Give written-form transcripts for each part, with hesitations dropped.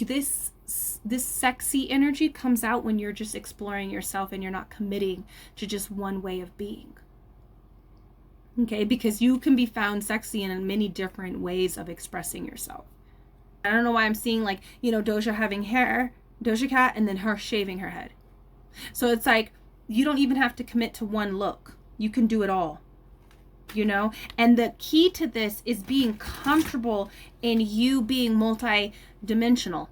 this sexy energy comes out when you're just exploring yourself and you're not committing to just one way of being. Okay, because you can be found sexy in many different ways of expressing yourself. I don't know why I'm seeing, like, Doja having hair, Doja Cat, and then her shaving her head. So it's like, you don't even have to commit to one look. You can do it all, And the key to this is being comfortable in you being multi-dimensional.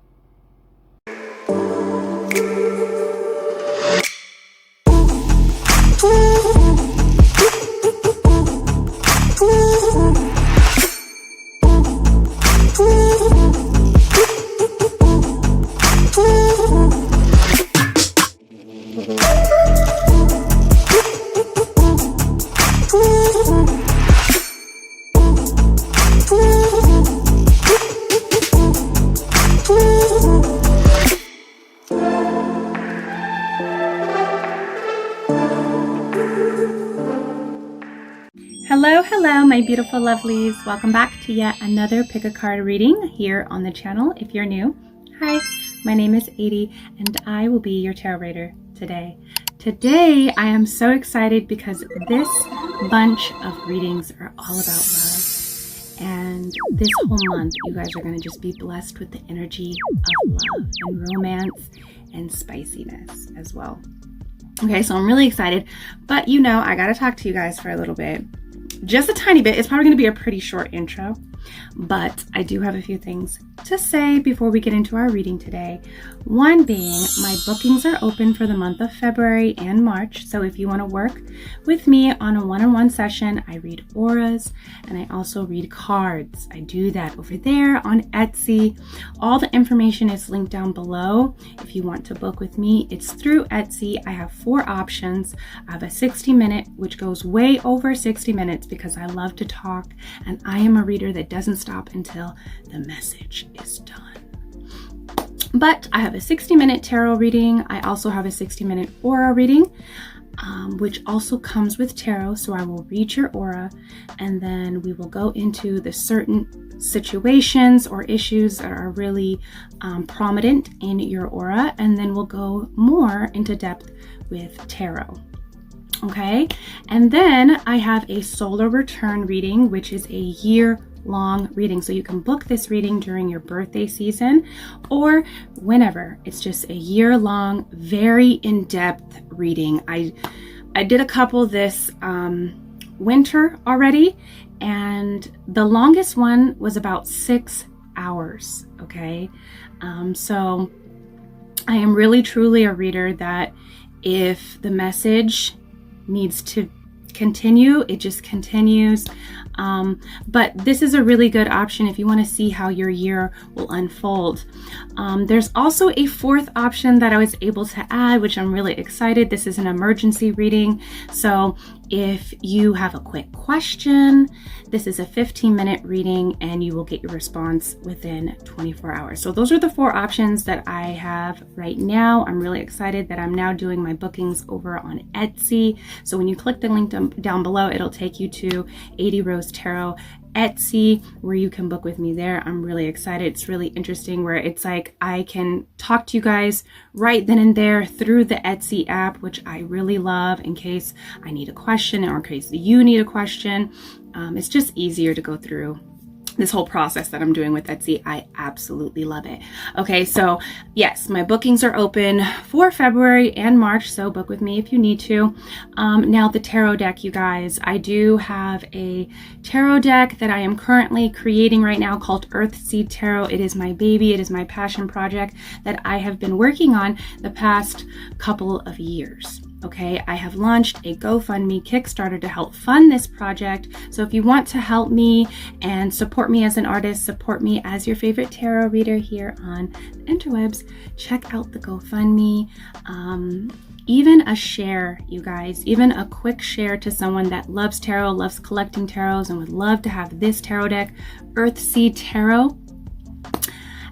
Hello, my beautiful lovelies. Welcome back to yet another pick a card reading here on the channel. If you're new, hi, my name is ADIE and I will be your tarot reader today. Today, I am so excited because this bunch of readings are all about love. And this whole month, you guys are going to just be blessed with the energy of love and romance and spiciness as well. Okay, so I'm really excited, but I got to talk to you guys for a little bit. Just a tiny bit. It's probably going to be a pretty short intro, but I do have a few things to say before we get into our reading today. One being, my bookings are open for the month of February and March. So if you want to work with me on a one-on-one session, I read auras and I also read cards. I do that over there on Etsy. All the information is linked down below. If you want to book with me, it's through Etsy. I have 4 options. I have a 60-minute, which goes way over 60 minutes because I love to talk and I am a reader that doesn't stop until the message is done. But I have a 60-minute tarot reading. I also have a 60-minute aura reading, which also comes with tarot. So I will read your aura and then we will go into the certain situations or issues that are really prominent in your aura. And then we'll go more into depth with tarot. Okay. And then I have a solar return reading, which is a year-long reading. So you can book this reading during your birthday season or whenever. It's just a year-long, very in-depth reading. I did a couple this winter already, and the longest one was about 6 hours. Okay. So I am really truly a reader that if the message needs to continue, it just continues. But this is a really good option if you want to see how your year will unfold. There's also a 4th option that I was able to add, which I'm really excited. This is an emergency reading. So if you have a quick question, this is a 15-minute reading and you will get your response within 24 hours. So those are the 4 options that I have right now. I'm really excited that I'm now doing my bookings over on Etsy. So when you click the link down below, it'll take you to ADIE Rose Tarot Etsy, where you can book with me there. I'm really excited. It's really interesting where it's like I can talk to you guys right then and there through the Etsy app, which I really love in case I need a question or in case you need a question. It's just easier to go through this whole process that I'm doing with Etsy. I absolutely love it. Okay, so yes, my bookings are open for February and March, so book with me if you need to. Now the tarot deck, you guys, I do have a tarot deck that I am currently creating right now called EARTHSEED Tarot. It is my baby. It is my passion project that I have been working on the past couple of years. Okay, I have launched a GoFundMe Kickstarter to help fund this project. So if you want to help me and support me as an artist, support me as your favorite tarot reader here on the interwebs, check out the GoFundMe. Even a share, you guys, even a quick share to someone that loves tarot, loves collecting tarots, and would love to have this tarot deck, EARTHSEED Tarot,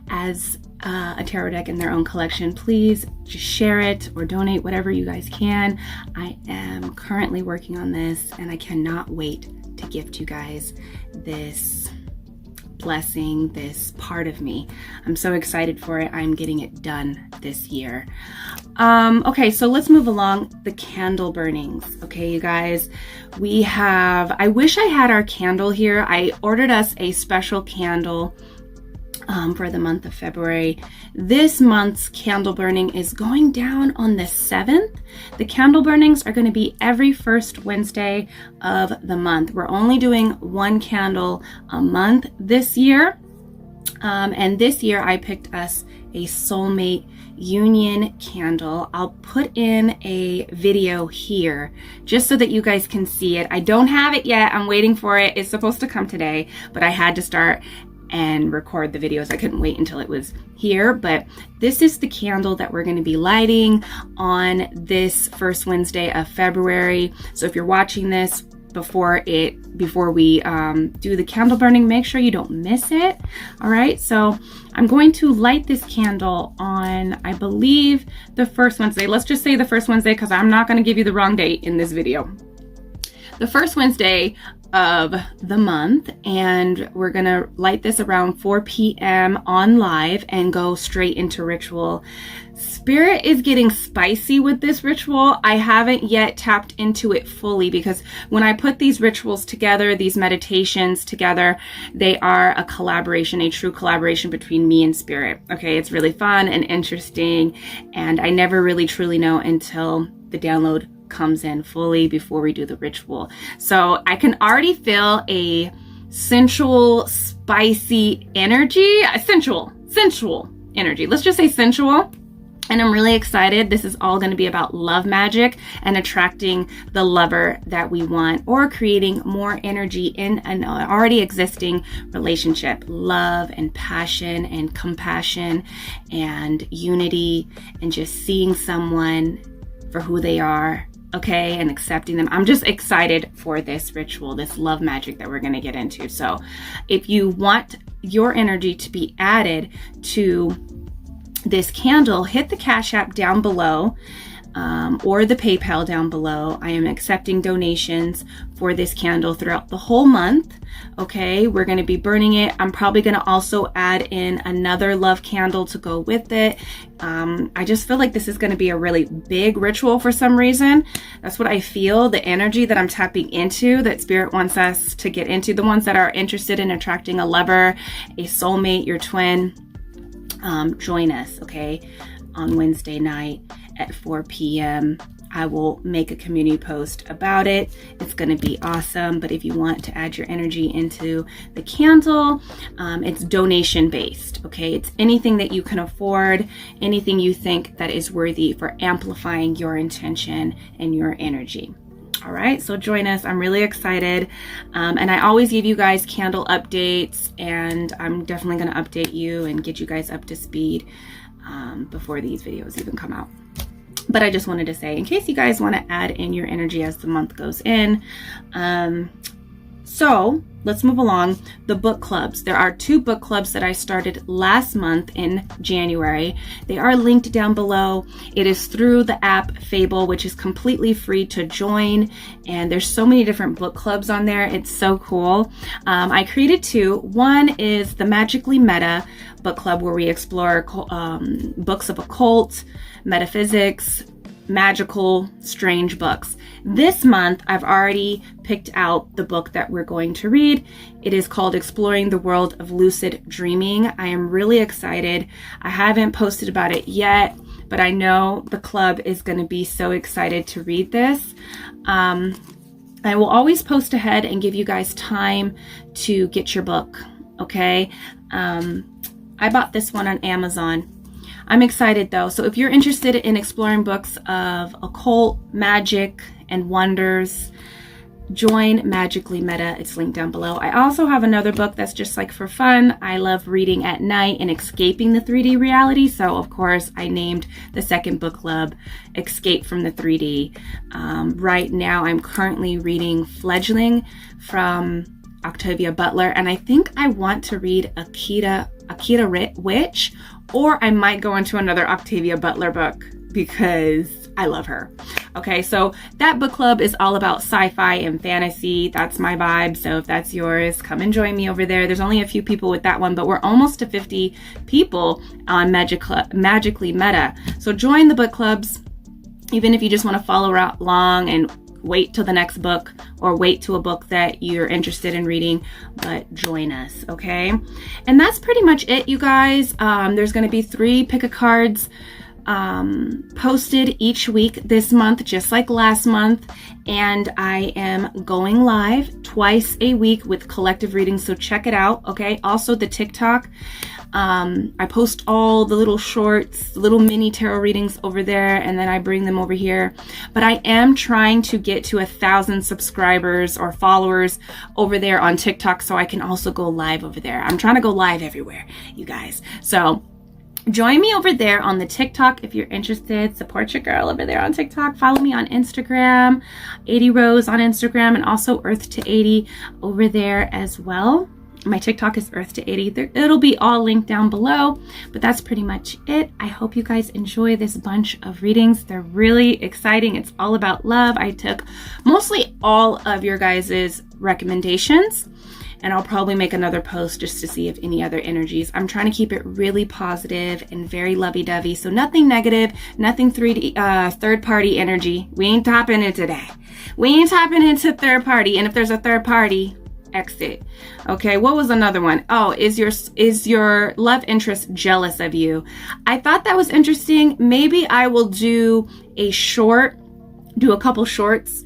as a tarot deck in their own collection. Please just share it or donate whatever you guys can. I am currently working on this and I cannot wait to gift you guys this blessing this part of me. I'm so excited for it. I'm getting it done this year. Okay, so let's move along. The candle burnings. Okay, you guys, I wish I had our candle here. I ordered us a special candle for the month of February. This month's candle burning is going down on the 7th. The candle burnings are going to be every first Wednesday of the month. We're only doing one candle a month this year. And this year I picked us a soulmate union candle. I'll put in a video here just so that you guys can see it. I don't have it yet. I'm waiting for it. It's supposed to come today, but I had to start and record the videos. I couldn't wait until it was here, but this is the candle that we're going to be lighting on this first Wednesday of February. So if you're watching this before we do the candle burning, make sure you don't miss it. All right, so I'm going to light this candle on, I believe, the first Wednesday. Let's just say the first Wednesday, because I'm not going to give you the wrong date in this video. The first Wednesday of the month, and we're gonna light this around 4 p.m. on live and go straight into ritual. Spirit is getting spicy with this ritual. I haven't yet tapped into it fully, because when I put these rituals together, these meditations together, they are a collaboration, a true collaboration between me and Spirit. Okay, it's really fun and interesting, and I never really truly know until the download comes in fully before we do the ritual. So I can already feel a sensual, spicy energy, sensual energy. Let's just say sensual. And I'm really excited. This is all going to be about love magic and attracting the lover that we want, or creating more energy in an already existing relationship. Love and passion and compassion and unity, and just seeing someone for who they are, okay, and accepting them. I'm just excited for this ritual, this love magic that we're going to get into. So if you want your energy to be added to this candle, hit the Cash App down below, or the PayPal down below. I am accepting donations for this candle throughout the whole month. Okay, we're going to be burning it. I'm probably going to also add in another love candle to go with it. I just feel like this is going to be a really big ritual for some reason. That's what I feel, the energy that I'm tapping into, that Spirit wants us to get into. The ones that are interested in attracting a lover, a soulmate, your twin, join us, okay, on Wednesday night at 4 p.m. I will make a community post about it. It's going to be awesome. But if you want to add your energy into the candle, it's donation based. Okay, it's anything that you can afford, anything you think that is worthy for amplifying your intention and your energy. All right, so join us. I'm really excited. And I always give you guys candle updates, and I'm definitely going to update you and get you guys up to speed before these videos even come out. But I just wanted to say, in case you guys want to add in your energy as the month goes in. So let's move along. The book clubs. There are 2 book clubs that I started last month in January. They are linked down below. It is through the app Fable, which is completely free to join. And there's so many different book clubs on there. It's so cool. I created 2. One is the Magically Meta book club, where we explore books of occult, metaphysics, magical, strange books. This month, I've already picked out the book that we're going to read. It is called Exploring the World of Lucid Dreaming. I am really excited. I haven't posted about it yet, but I know the club is going to be so excited to read this. I will always post ahead and give you guys time to get your book, okay? I bought this one on Amazon. I'm excited though. So if you're interested in exploring books of occult, magic, and wonders, join Magically Meta. It's linked down below. I also have another book that's just like for fun. I love reading at night and escaping the 3D reality. So of course I named the second book club Escape from the 3D. Right now I'm currently reading Fledgling from Octavia Butler, and I think I want to read Akita Witch, or I might go into another Octavia Butler book because I love her. Okay, so that book club is all about sci-fi and fantasy. That's my vibe. So if that's yours, come and join me over there. There's only a few people with that one, but we're almost to 50 people on Magically Meta. So join the book clubs, even if you just want to follow along and wait till the next book, or wait to a book that you're interested in reading, but join us, okay? And that's pretty much it, you guys. There's going to be 3 pick-a-cards posted each week this month, just like last month, and I am going live twice a week with collective readings, so check it out, okay? Also the TikTok, I post all the little shorts, little mini tarot readings over there, and then I bring them over here. But I am trying to get to 1,000 subscribers or followers over there on TikTok, so I can also go live over there. I'm trying to go live everywhere, you guys. So join me over there on the TikTok if you're interested. Support your girl over there on TikTok. Follow me on Instagram, ADIE on Instagram, and also Earth to 80 over there as well. My TikTok is Earth to 80. It'll be all linked down below, but that's pretty much it. I hope you guys enjoy this bunch of readings. They're really exciting. It's all about love. I took mostly all of your guys' recommendations, and I'll probably make another post just to see if any other energies. I'm trying to keep it really positive and very lovey-dovey, so nothing negative, nothing third party energy. We ain't tapping into that. We ain't tapping into third party, and if there's a third party, exit. Okay, what was another one? Oh, is your love interest jealous of you? I thought that was interesting. Maybe I will do a couple shorts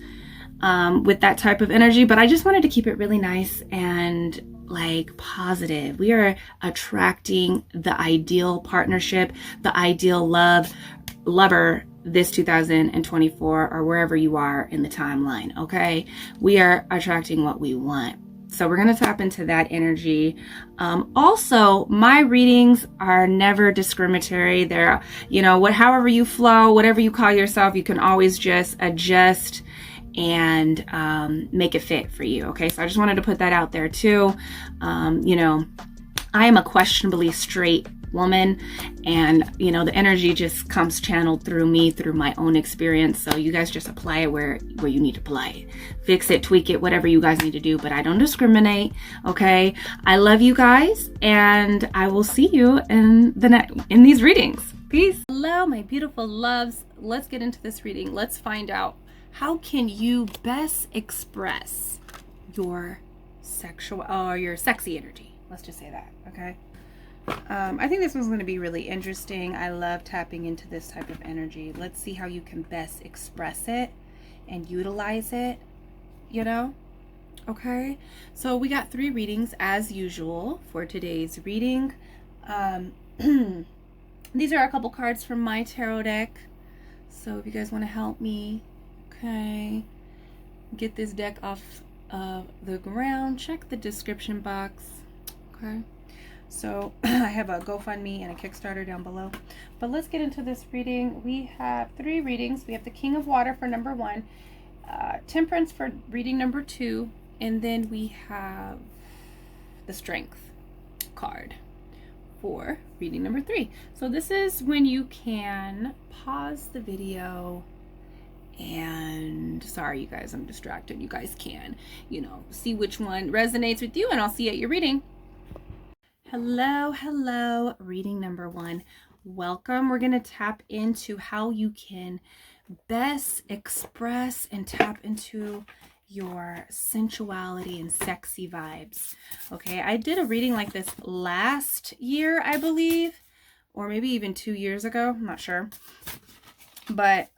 with that type of energy, but I just wanted to keep it really nice and like positive. We are attracting the ideal partnership, the ideal lover this 2024, or wherever you are in the timeline, okay? We are attracting what we want. So we're going to tap into that energy. Also, my readings are never discriminatory. They're, however you flow, whatever you call yourself, you can always just adjust and make it fit for you. Okay, so I just wanted to put that out there too. I am a questionably straight woman, and the energy just comes channeled through me, through my own experience. So you guys just apply it where you need to apply it, fix it, tweak it, whatever you guys need to do, but I don't discriminate. Okay, I love you guys, and I will see you in these readings. Peace. Hello, my beautiful loves. Let's get into this reading. Let's find out, how can you best express your sexual or your sexy energy? Let's just say that. Okay, I think this one's going to be really interesting. I love tapping into this type of energy. Let's see how you can best express it and utilize it, Okay, so we got 3 readings as usual for today's reading. These are a couple cards from my tarot deck. So if you guys want to help me, okay, get this deck off of the ground, check the description box. Okay, so I have a GoFundMe and a Kickstarter down below, but let's get into this reading. We have 3 readings. We have the King of Water for number 1, Temperance for reading number 2, and then we have the Strength card for reading number 3. So this is when you can pause the video and, sorry you guys, I'm distracted. You guys can, see which one resonates with you, and I'll see you at your reading. Hello, reading number 1. Welcome. We're going to tap into how you can best express and tap into your sensuality and sexy vibes. Okay, I did a reading like this last year, I believe, or maybe even 2 years ago. I'm not sure. But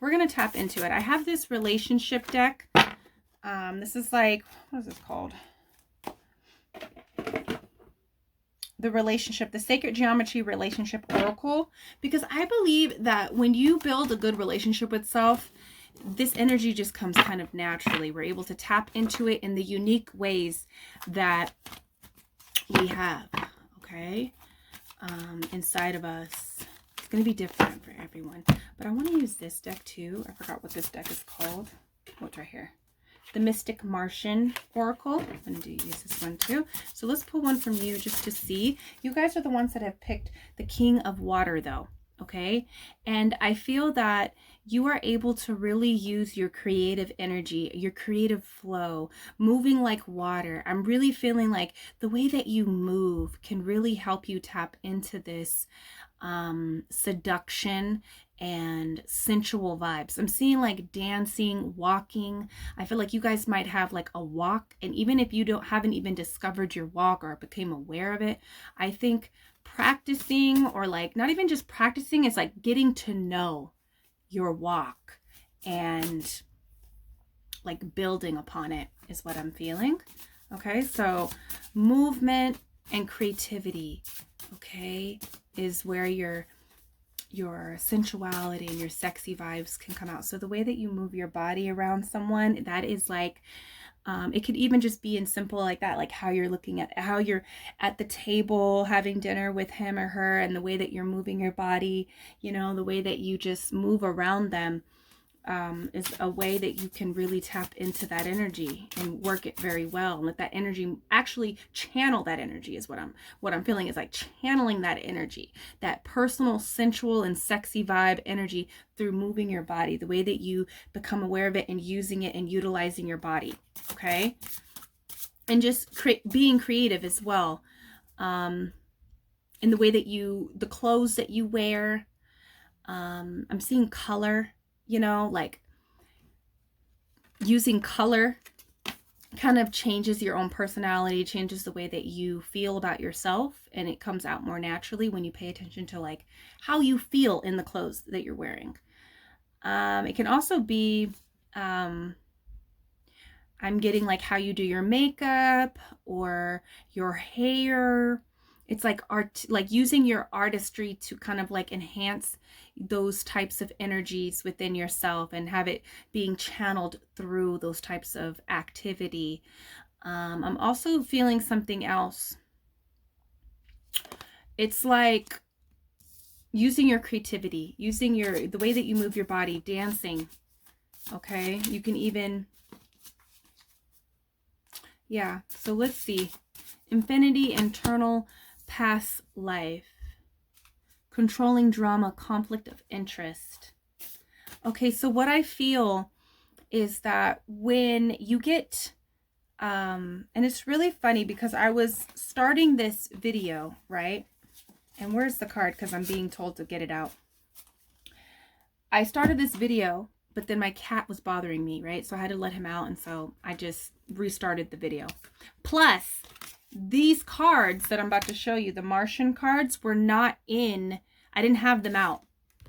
we're going to tap into it. I have this relationship deck. This is like, what is this called? The Sacred Geometry Relationship Oracle, because I believe that when you build a good relationship with self, this energy just comes kind of naturally. We're able to tap into it in the unique ways that we have, okay, inside of us. It's going to be different for everyone, but I want to use this deck too. I forgot what this deck is called. What's right here? The Mystic Martian Oracle. I'm going to use this one too. So let's pull one from you just to see. You guys are the ones that have picked the King of Water though. Okay. And I feel that you are able to really use your creative energy, your creative flow, moving like water. I'm really feeling like the way that you move can really help you tap into this seduction and sensual vibes. I'm seeing like dancing, walking. I feel like you guys might have like a walk, and even if you haven't even discovered your walk or became aware of it, I think practicing, or like not even just practicing, it's like getting to know your walk and like building upon it is what I'm feeling. Okay, so movement and creativity, okay, is where your sensuality and your sexy vibes can come out. So the way that you move your body around someone, that is like, it could even just be in simple like that, like how you're looking at, how you're at the table having dinner with him or her, and the way that you're moving your body, you know, the way that you just move around them, is a way that you can really tap into that energy and work it very well, and let that energy actually channel that energy is what I'm feeling, is like channeling that energy, that personal, sensual, and sexy vibe energy through moving your body, the way that you become aware of it and using it and utilizing your body. Okay. And just being creative as well, in the way that the clothes that you wear. I'm seeing color, you know, like using color kind of changes your own personality, changes the way that you feel about yourself, and it comes out more naturally when you pay attention to like how you feel in the clothes that you're wearing. It can also be, I'm getting like how you do your makeup or your hair. It's like art, like using your artistry to kind of like enhance those types of energies within yourself and have it being channeled through those types of activity. I'm also feeling something else. It's like using your creativity, using the way that you move your body, dancing. Okay, you can even, yeah. So let's see. Infinity, internal, past life, controlling drama, conflict of interest. Okay, so what I feel is that when you get, and it's really funny because I was starting this video, right? And where's the card? Because I'm being told to get it out. I started this video, but then my cat was bothering me, right? So I had to let him out, and so I just restarted the video. Plus, these cards that I'm about to show you, the Martian cards, were not in, I didn't have them out.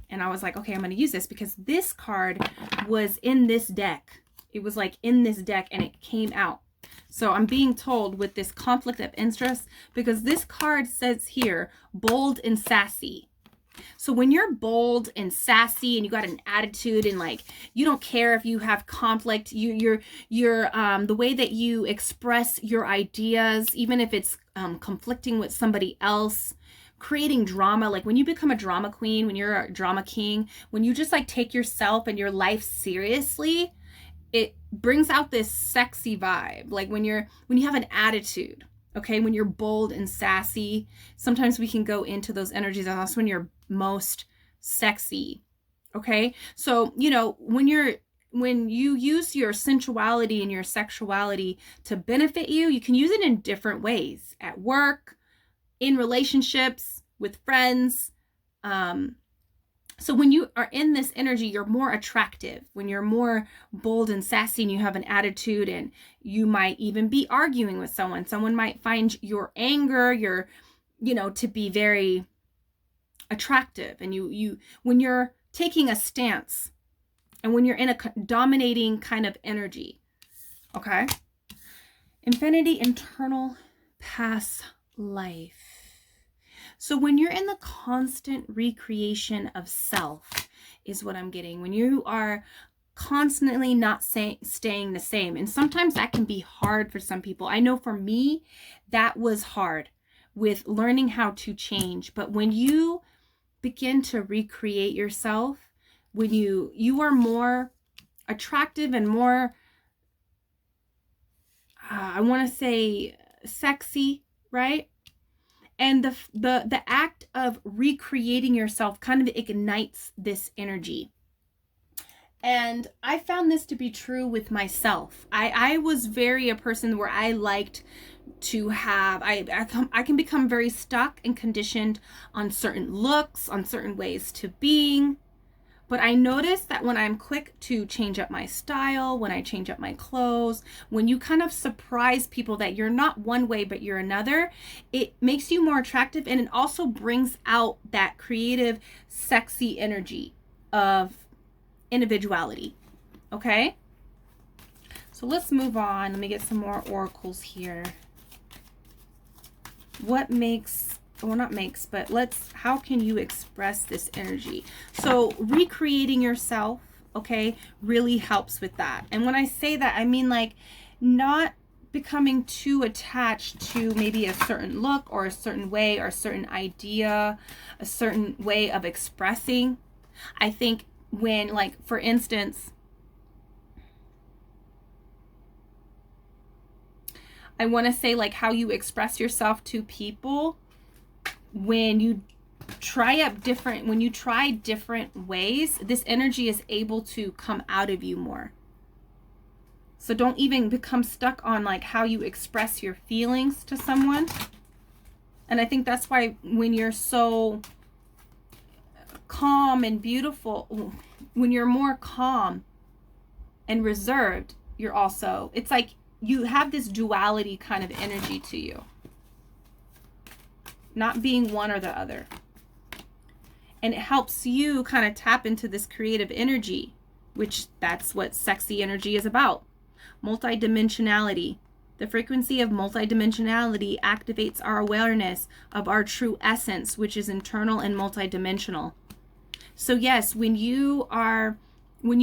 And I was like, okay, I'm going to use this because this card was in this deck. It was like in this deck and it came out. So I'm being told with this conflict of interest, because this card says here, bold and sassy. So when you're bold and sassy and you got an attitude and like you don't care if you have conflict, you're the way that you express your ideas, even if it's conflicting with somebody else, creating drama, like when you become a drama queen, when you're a drama king, when you just like take yourself and your life seriously, it brings out this sexy vibe. Like when you have an attitude, okay, when you're bold and sassy, sometimes we can go into those energies. And that's when you're most sexy. Okay, so you know, when you use your sensuality and your sexuality to benefit you, you can use it in different ways, at work, in relationships, with friends. So when you are in this energy, you're more attractive. When you're more bold and sassy and you have an attitude, and you might even be arguing with someone. Someone might find your anger, to be very attractive. And when you're taking a stance and when you're in a dominating kind of energy. Okay. Infinity, internal, past life. So when you're in the constant recreation of self is what I'm getting. When you are constantly not staying the same. And sometimes that can be hard for some people. I know for me, that was hard with learning how to change. But when you begin to recreate yourself, when you are more attractive and more, I want to say sexy, right? And the act of recreating yourself kind of ignites this energy. And I found this to be true with myself. I was very a person where I liked to have, I can become very stuck and conditioned on certain looks, on certain ways to being. But I noticed that when I'm quick to change up my style, when I change up my clothes, when you kind of surprise people that you're not one way, but you're another, it makes you more attractive. And it also brings out that creative, sexy energy of individuality. Okay? So let's move on. Let me get some more oracles here. What makes, well, not makes, but how can you express this energy? So recreating yourself, okay, really helps with that. And when I say that, I mean like not becoming too attached to maybe a certain look or a certain way or a certain idea, a certain way of expressing. I think when, like, for instance, I want to say like how you express yourself to people when you try different ways, this energy is able to come out of you more. So don't even become stuck on like how you express your feelings to someone. And I think that's why when you're so calm and beautiful, when you're more calm and reserved, you're also, it's like you have this duality kind of energy to you, not being one or the other. And it helps you kind of tap into this creative energy, which that's what sexy energy is about. Multidimensionality. The frequency of multidimensionality activates our awareness of our true essence, which is internal and multidimensional. So yes, when you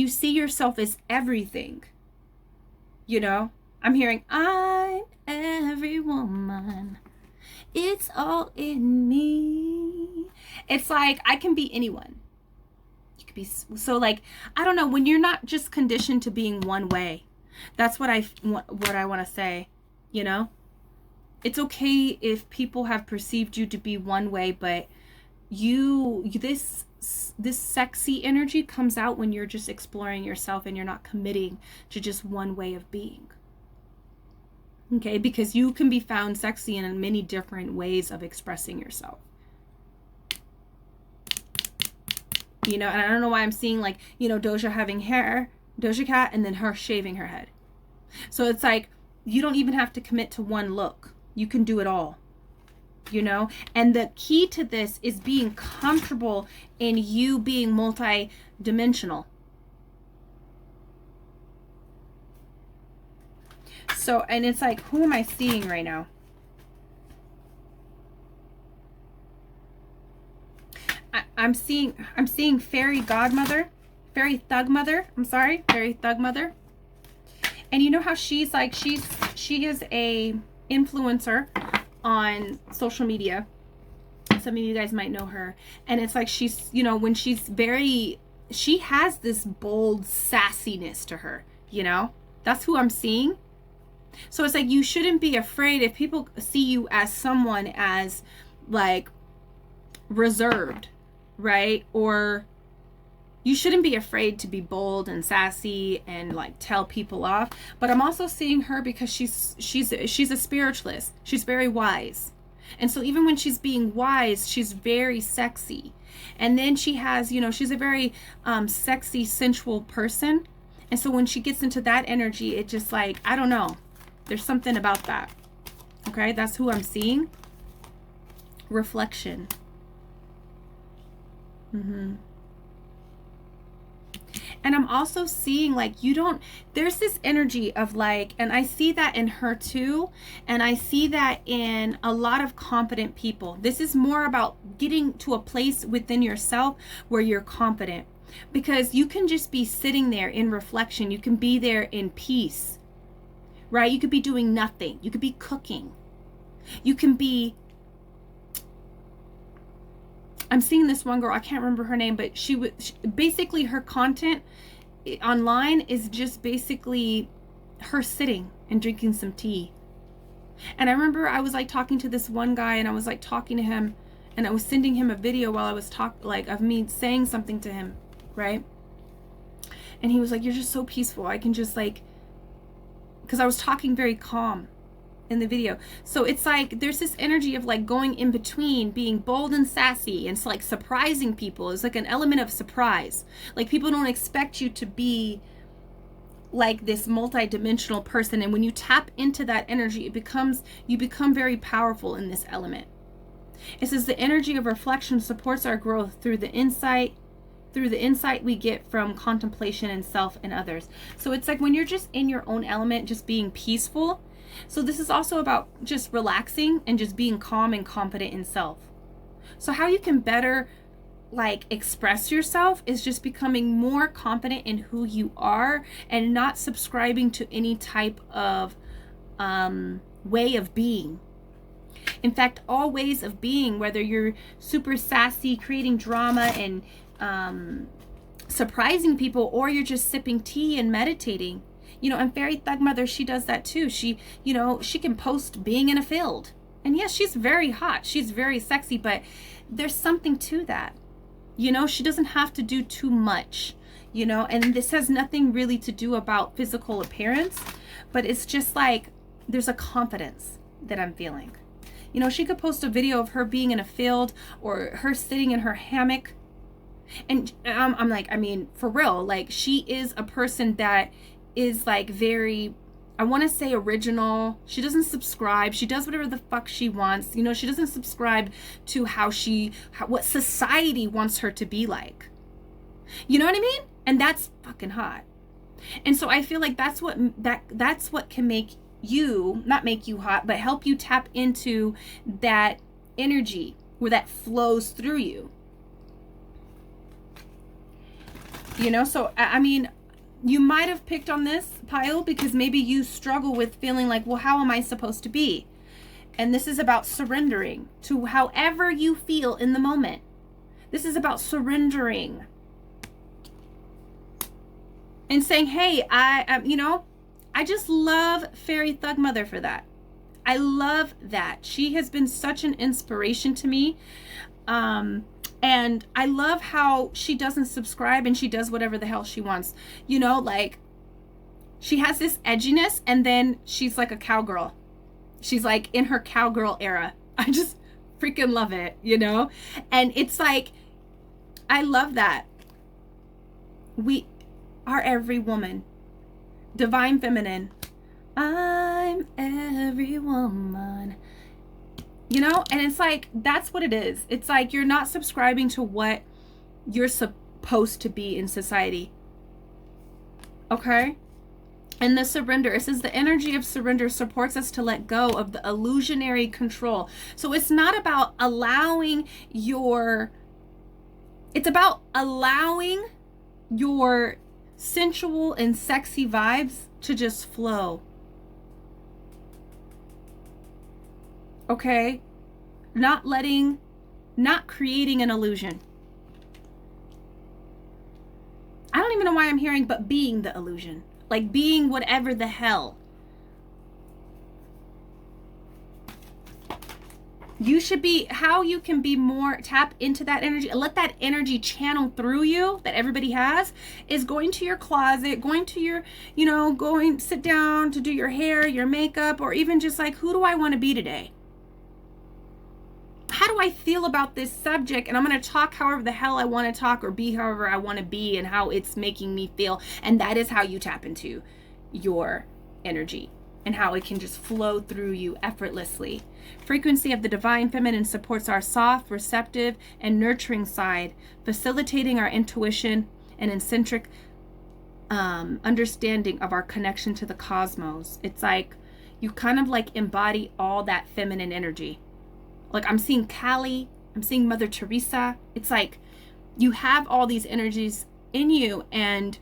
see yourself as everything, you know, I'm hearing, I'm every woman. It's all in me. It's like I can be anyone. You could be so like, I don't know, when you're not just conditioned to being one way. That's what I want to say, you know? It's okay if people have perceived you to be one way, but this sexy energy comes out when you're just exploring yourself and you're not committing to just one way of being. Okay, because you can be found sexy in many different ways of expressing yourself. You know, and I don't know why I'm seeing like, you know, Doja having hair, Doja Cat, and then her shaving her head. So it's like, you don't even have to commit to one look. You can do it all, you know? And the key to this is being comfortable in you being multi-dimensional. So, and it's like, who am I seeing right now? I'm seeing fairy godmother, fairy thug mother. I'm sorry, fairy thug mother. And you know how she's like, she is a influencer on social media. Some of you guys might know her. And it's like she's, you know, when she has this bold sassiness to her, you know? That's who I'm seeing. So it's like, you shouldn't be afraid if people see you as someone as like reserved, right? Or you shouldn't be afraid to be bold and sassy and like tell people off. But I'm also seeing her because she's a spiritualist. She's very wise. And so even when she's being wise, she's very sexy. And then she has, you know, she's a very sexy, sensual person. And so when she gets into that energy, it just like, I don't know. There's something about that. Okay, that's who I'm seeing. Reflection. And I'm also seeing like, there's this energy of like, and I see that in her too. And I see that in a lot of confident people. This is more about getting to a place within yourself where you're confident. Because you can just be sitting there in reflection. You can be there in peace. Right? You could be doing nothing. You could be cooking. You can be, I'm seeing this one girl, I can't remember her name, but basically her content online is just basically her sitting and drinking some tea. And I remember I was like talking to this one guy, and I was like talking to him, and I was sending him a video while I was like of me saying something to him, right? And he was like, you're just so peaceful. I can just like, because I was talking very calm in the video. So it's like there's this energy of like going in between being bold and sassy, and it's like surprising people. It's like an element of surprise. Like people don't expect you to be like this multi-dimensional person, and when you tap into that energy, you become very powerful in this element. It says the energy of reflection supports our growth through the insight we get from contemplation and self and others. So it's like when you're just in your own element, just being peaceful. So this is also about just relaxing and just being calm and confident in self. So how you can better like express yourself is just becoming more confident in who you are and not subscribing to any type of way of being. In fact, all ways of being, whether you're super sassy, creating drama and surprising people, or you're just sipping tea and meditating, you know, and Fairy Thug Mother, she does that too. She, you know, she can post being in a field, and yes, she's very hot, she's very sexy, but there's something to that. You know, she doesn't have to do too much, you know, and this has nothing really to do about physical appearance, but it's just like there's a confidence that I'm feeling. You know, she could post a video of her being in a field or her sitting in her hammock. And I'm like, I mean, for real, like she is a person that is like very, I want to say original. She doesn't subscribe. She does whatever the fuck she wants. You know, she doesn't subscribe to what society wants her to be like. You know what I mean? And that's fucking hot. And so I feel like that's what can make you, not make you hot, but help you tap into that energy where that flows through you. You know, so I mean, you might have picked on this pile because maybe you struggle with feeling like, well, how am I supposed to be? And this is about surrendering to however you feel in the moment. This is about surrendering and saying, hey, you know, I just love Fairy Thug Mother for that. I love that. She has been such an inspiration to me. And I love how she doesn't subscribe and she does whatever the hell she wants. You know, like she has this edginess, and then she's like a cowgirl. She's like in her cowgirl era. I just freaking love it, you know? And it's like, I love that. We are every woman. Divine feminine. I'm every woman. You know, and it's like, that's what it is. It's like you're not subscribing to what you're supposed to be in society. Okay? And the surrender, it says the energy of surrender supports us to let go of the illusionary control. So it's not about allowing it's about allowing your sensual and sexy vibes to just flow. Okay? Not creating an illusion. I don't even know why I'm hearing, but being the illusion. Like being whatever the hell. You should be, how you can be more, tap into that energy, let that energy channel through you that everybody has, is going to your closet, going to your, you know, sit down to do your hair, your makeup, or even just like, who do I want to be today? How do I feel about this subject? And I'm going to talk however the hell I want to talk, or be however I want to be, and how it's making me feel. And that is how you tap into your energy and how it can just flow through you effortlessly. Frequency of the divine feminine supports our soft, receptive, and nurturing side, facilitating our intuition and eccentric understanding of our connection to the cosmos. It's like you kind of like embody all that feminine energy. Like I'm seeing Kali, I'm seeing Mother Teresa. It's like you have all these energies in you, and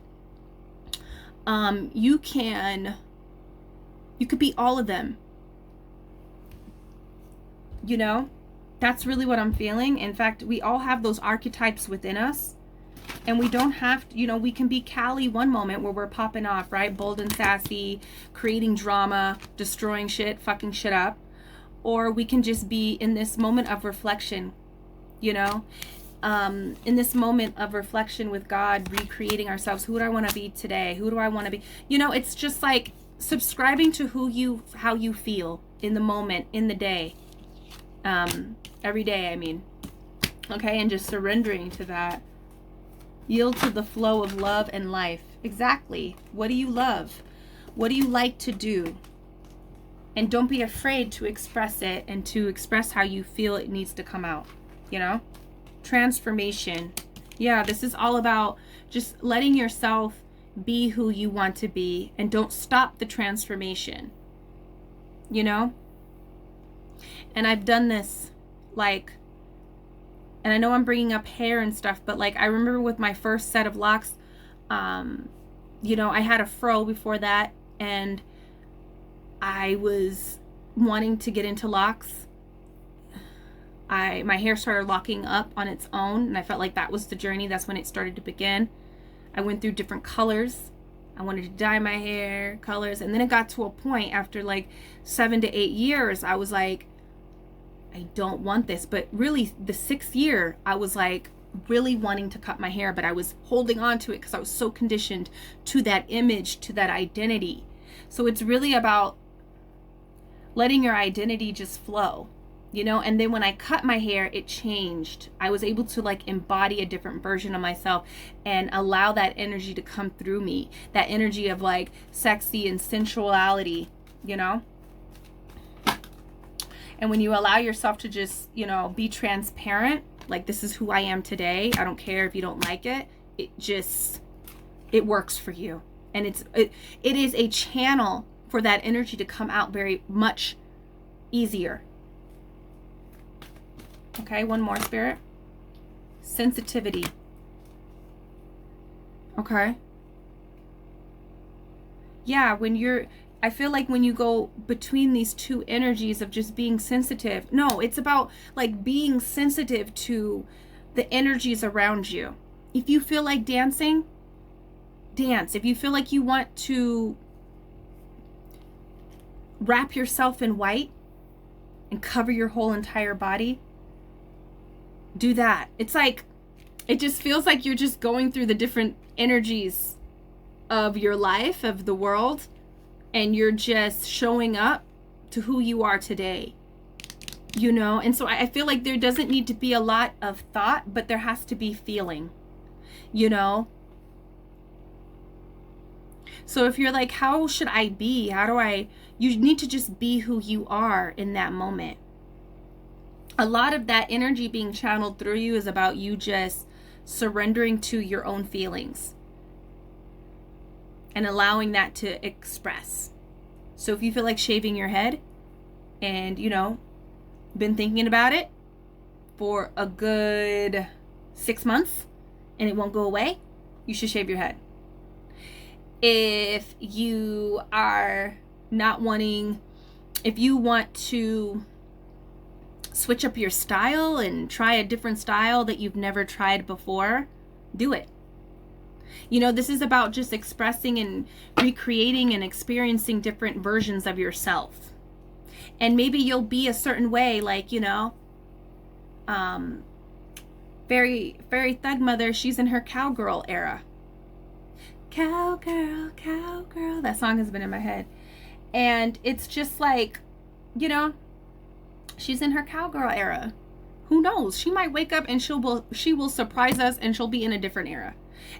you could be all of them. You know, that's really what I'm feeling. In fact, we all have those archetypes within us. And we don't have to, you know, we can be Callie one moment where we're popping off, right? Bold and sassy, creating drama, destroying shit, fucking shit up. Or we can just be in this moment of reflection, you know, in this moment of reflection with God, recreating ourselves. Who do I want to be today? Who do I want to be? You know, it's just like subscribing to how you feel in the moment, in the day, every day, I mean, okay, and just surrendering to that. Yield to the flow of love and life. Exactly. What do you love? What do you like to do? And don't be afraid to express it and to express how you feel it needs to come out, you know? Transformation. Yeah, this is all about just letting yourself be who you want to be, and don't stop the transformation, you know? And I've done this, like, and I know I'm bringing up hair and stuff, but like I remember with my first set of locks, you know, I had a fro before that, and I was wanting to get into locks. My hair started locking up on its own, and I felt like that was the journey. That's when it started to begin. I went through different colors. I wanted to dye my hair, colors, and then it got to a point after like 7 to 8 years, I was like, I don't want this. But really the 6th year, I was like really wanting to cut my hair, but I was holding on to it because I was so conditioned to that image, to that identity. So it's really about letting your identity just flow, you know? And then when I cut my hair, it changed. I was able to like embody a different version of myself and allow that energy to come through me, that energy of like sexy and sensuality, you know? And when you allow yourself to just, you know, be transparent, like this is who I am today, I don't care if you don't like it, it works for you. And it is a channel for that energy to come out very much easier. Okay, one more, Spirit. Sensitivity. Okay. Yeah, I feel like when you go between these two energies of just being sensitive, no, it's about like being sensitive to the energies around you. If you feel like dancing, dance. If you feel like you want to wrap yourself in white and cover your whole entire body, do that. It's like, it just feels like you're just going through the different energies of your life, of the world, and you're just showing up to who you are today, you know? And so I feel like there doesn't need to be a lot of thought, but there has to be feeling, you know? So if you're like, how should I be? You need to just be who you are in that moment. A lot of that energy being channeled through you is about you just surrendering to your own feelings and allowing that to express. So if you feel like shaving your head and, you know, been thinking about it for a good 6 months and it won't go away, you should shave your head. If you are not wanting, if you want to switch up your style and try a different style that you've never tried before, do it. You know, this is about just expressing and recreating and experiencing different versions of yourself. And maybe you'll be a certain way, like, you know, Fairy Thug Mother, she's in her cowgirl era. Cowgirl, cowgirl. That song has been in my head. And it's just like, you know, she's in her cowgirl era. Who knows? She might wake up and she will surprise us and she'll be in a different era.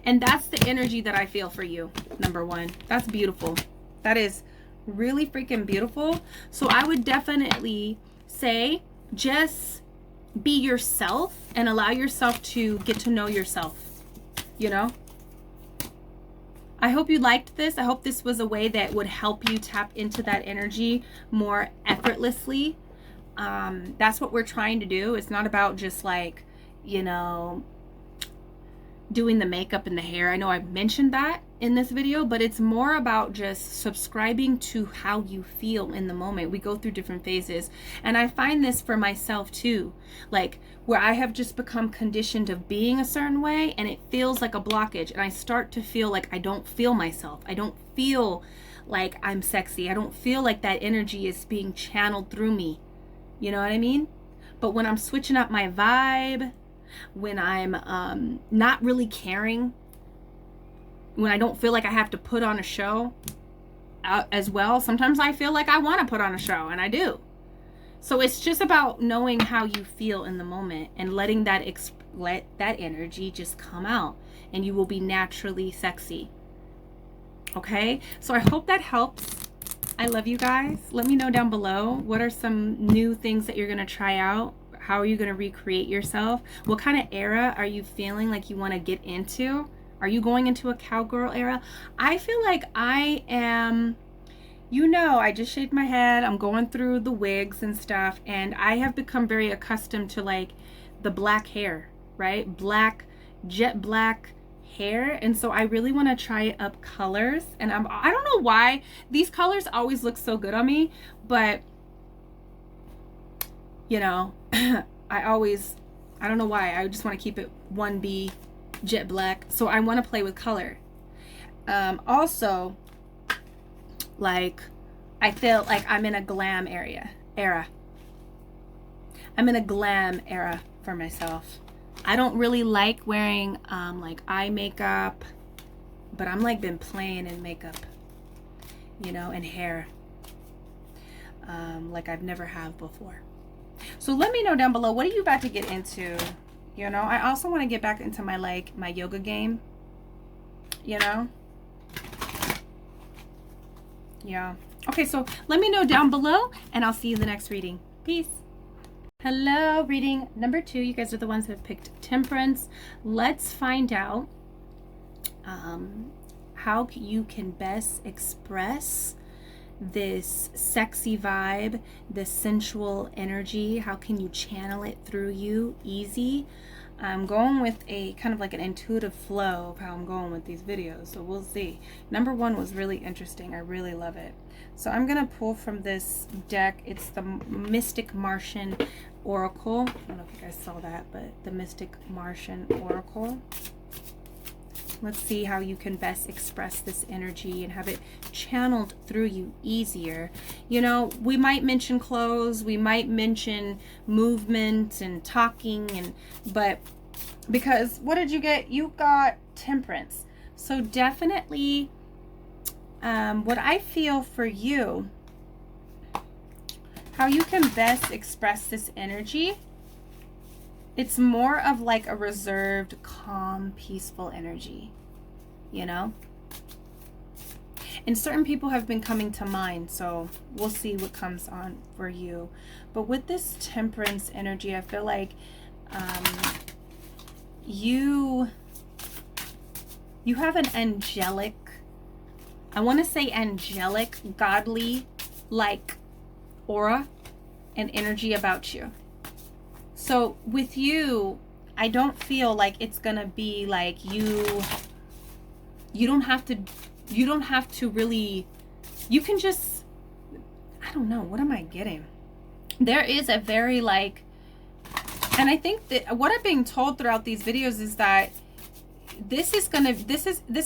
And that's the energy that I feel for you, number one. That's beautiful. That is really freaking beautiful. So I would definitely say just be yourself and allow yourself to get to know yourself, you know? I hope you liked this. I hope this was a way that would help you tap into that energy more effortlessly. That's what we're trying to do. It's not about just like, you know, doing the makeup and the hair. I know I've mentioned that, in this video, but it's more about just subscribing to how you feel in the moment. We go through different phases, and I find this for myself too, like where I have just become conditioned of being a certain way, and it feels like a blockage, and I start to feel like I don't feel myself. I don't feel like I'm sexy. I don't feel like that energy is being channeled through me. You know what I mean? But when I'm switching up my vibe, when I'm not really caring, when I don't feel like I have to put on a show as well, sometimes I feel like I want to put on a show, and I do. So it's just about knowing how you feel in the moment and letting that let that energy just come out, and you will be naturally sexy. Okay? So I hope that helps. I love you guys. Let me know down below, what are some new things that you're going to try out? How are you going to recreate yourself? What kind of era are you feeling like you want to get into? Are you going into a cowgirl era? I feel like I am, you know, I just shaved my head. I'm going through the wigs and stuff, and I have become very accustomed to like the black hair, right? Black, jet black hair. And so I really want to try up colors, and I don't know why these colors always look so good on me, but you know, I don't know why, I just want to keep it 1B jet black. So I want to play with color. Also, like, I feel like I'm in a glam era. I'm in a glam era for myself. I don't really like wearing like eye makeup, but I'm like been playing in makeup, you know, and hair, like I've never have before. So let me know down below, what are you about to get into? You know, I also want to get back into my my yoga game, you know. Yeah. Okay, so let me know down below, and I'll see you in the next reading. Peace. Hello, reading number 2. You guys are the ones that have picked temperance. Let's find out how you can best express this sexy vibe, this sensual energy. How can you channel it through you easy? I'm going with a kind of like an intuitive flow of how I'm going with these videos, so we'll see. Number 1 was really interesting. I really love it. So I'm gonna pull from this deck. It's the Mystic Martian Oracle. I don't know if you guys saw that, but the Mystic Martian Oracle. Let's see how you can best express this energy and have it channeled through you easier. You know, we might mention clothes, we might mention movement and talking, but because what did you get? You got temperance. So definitely what I feel for you, how you can best express this energy, it's more of like a reserved, calm, peaceful energy, you know? And certain people have been coming to mind, so we'll see what comes on for you. But with this temperance energy, I feel like you have an angelic, I want to say angelic, godly, like aura and energy about you. So with you, I don't feel like it's gonna be like you don't have to really, you can just, I don't know, what am I getting? There is a very like, and I think that what I'm being told throughout these videos is that this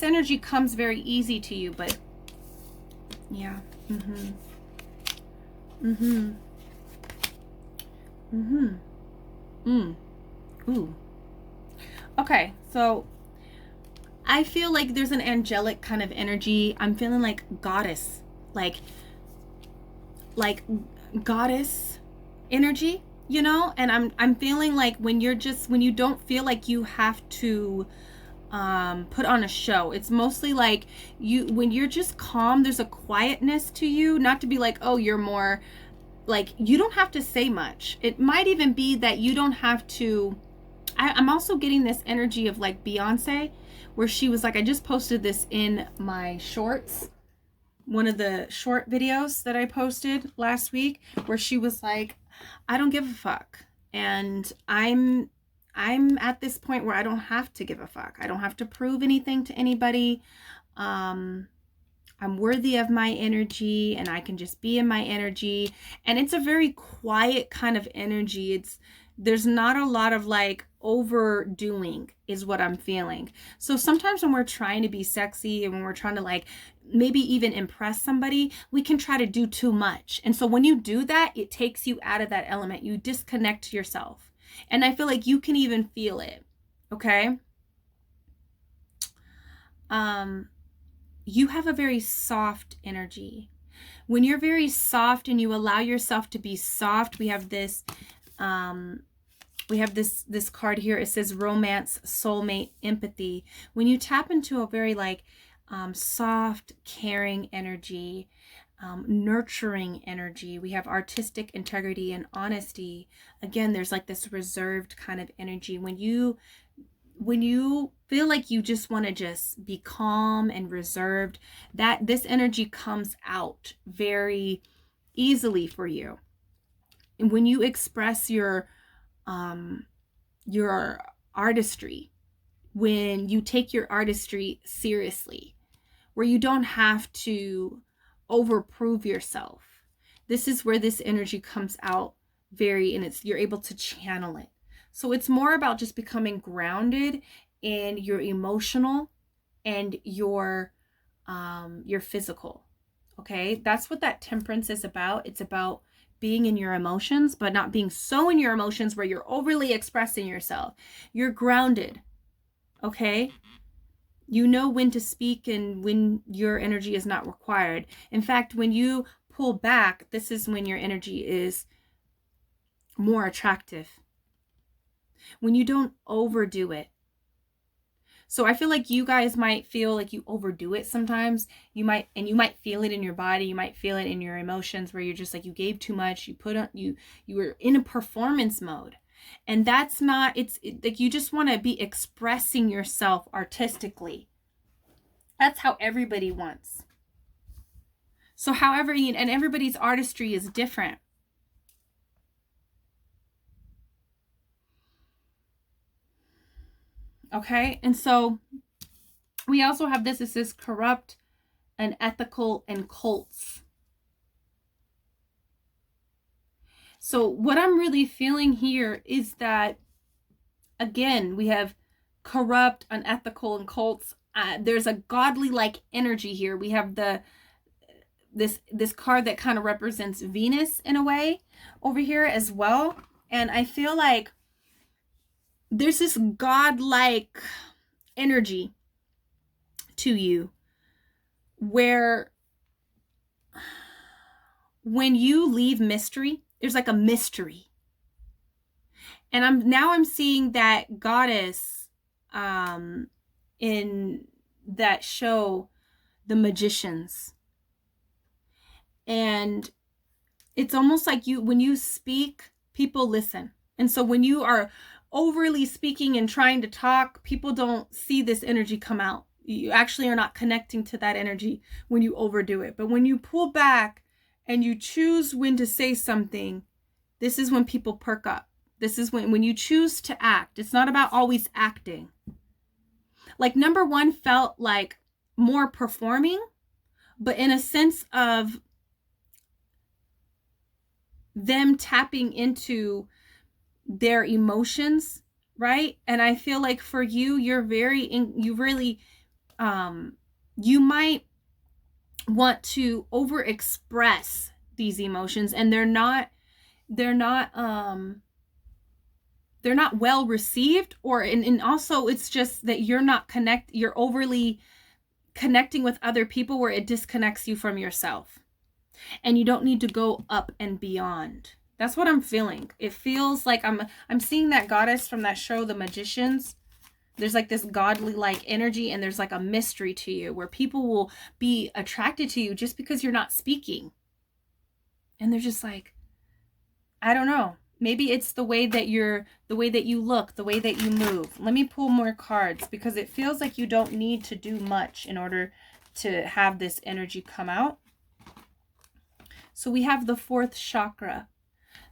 energy comes very easy to you, but yeah. Ooh. Okay, so I feel like there's an angelic kind of energy. I'm feeling like goddess, like goddess energy, you know? And I'm feeling like when you don't feel like you have to put on a show, it's mostly like when you're just calm, there's a quietness to you, not to be like, oh, you're more like, you don't have to say much. It might even be that you don't have to. I'm also getting this energy of like Beyonce, where she was like, I just posted this in my shorts, one of the short videos that I posted last week, where she was like, I don't give a fuck. And I'm at this point where I don't have to give a fuck. I don't have to prove anything to anybody. I'm worthy of my energy and I can just be in my energy. And it's a very quiet kind of energy. There's not a lot of like overdoing is what I'm feeling. So sometimes when we're trying to be sexy and when we're trying to like maybe even impress somebody, we can try to do too much. And so when you do that, it takes you out of that element. You disconnect yourself. And I feel like you can even feel it. Okay? You have a very soft energy. When you're very soft and you allow yourself to be soft, we have this card here. It says romance, soulmate, empathy. When you tap into a very like soft, caring energy, nurturing energy, we have artistic integrity and honesty. Again, there's like this reserved kind of energy. When you feel like you just want to just be calm and reserved, that this energy comes out very easily for you. And when you express your artistry, when you take your artistry seriously, where you don't have to overprove yourself, this is where this energy comes out and you're able to channel it. So it's more about just becoming grounded in your emotional and your physical. Okay, that's what that temperance is about. It's about being in your emotions, but not being so in your emotions where you're overly expressing yourself. You're grounded. Okay, you know when to speak and when your energy is not required. In fact, when you pull back, this is when your energy is more attractive. When you don't overdo it. So I feel like you guys might feel like you overdo it sometimes. You might feel it in your body. You might feel it in your emotions where you're just like, you gave too much. You were in a performance mode. And that's not, like you just want to be expressing yourself artistically. That's how everybody wants. So however, and everybody's artistry is different. Okay, and so we also have this. It says corrupt, unethical, and cults. So what I'm really feeling here is that, again, we have corrupt, unethical, and cults. There's a godly-like energy here. We have this card that kind of represents Venus in a way over here as well. And I feel like there's this godlike energy to you where when you leave mystery, there's like a mystery. And I'm seeing that goddess in that show, The Magicians. And it's almost like when you speak, people listen. And so when you are overly speaking and trying to talk, people don't see this energy come out. You actually are not connecting to that energy when you overdo it. But when you pull back and you choose when to say something, this is when people perk up. This is when you choose to act. It's not about always acting. Like number one felt like more performing, but in a sense of them tapping into their emotions, right? And I feel like for you, you might want to overexpress these emotions, and they're not well received, and also it's just that you're overly connecting with other people where it disconnects you from yourself. And you don't need to go up and beyond. That's what I'm feeling. It feels like I'm seeing that goddess from that show, The Magicians. There's like this godly like energy, and there's like a mystery to you where people will be attracted to you just because you're not speaking. And they're just like, I don't know. Maybe it's the way that you look, the way that you move. Let me pull more cards because it feels like you don't need to do much in order to have this energy come out. So we have the fourth chakra.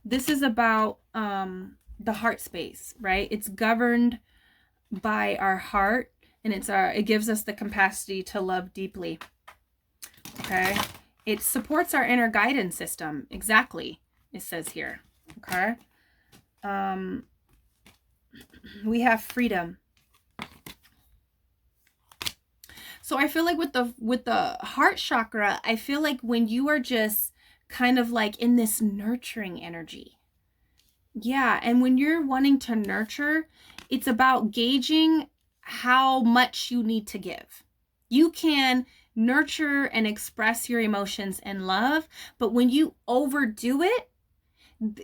This is about the heart space, right? It's governed by our heart. And it gives us the capacity to love deeply. Okay. It supports our inner guidance system. Exactly. It says here. Okay. We have freedom. So I feel like with the heart chakra, I feel like when you are just kind of like in this nurturing energy. Yeah. And when you're wanting to nurture, it's about gauging how much you need to give. You can nurture and express your emotions in love, but when you overdo it,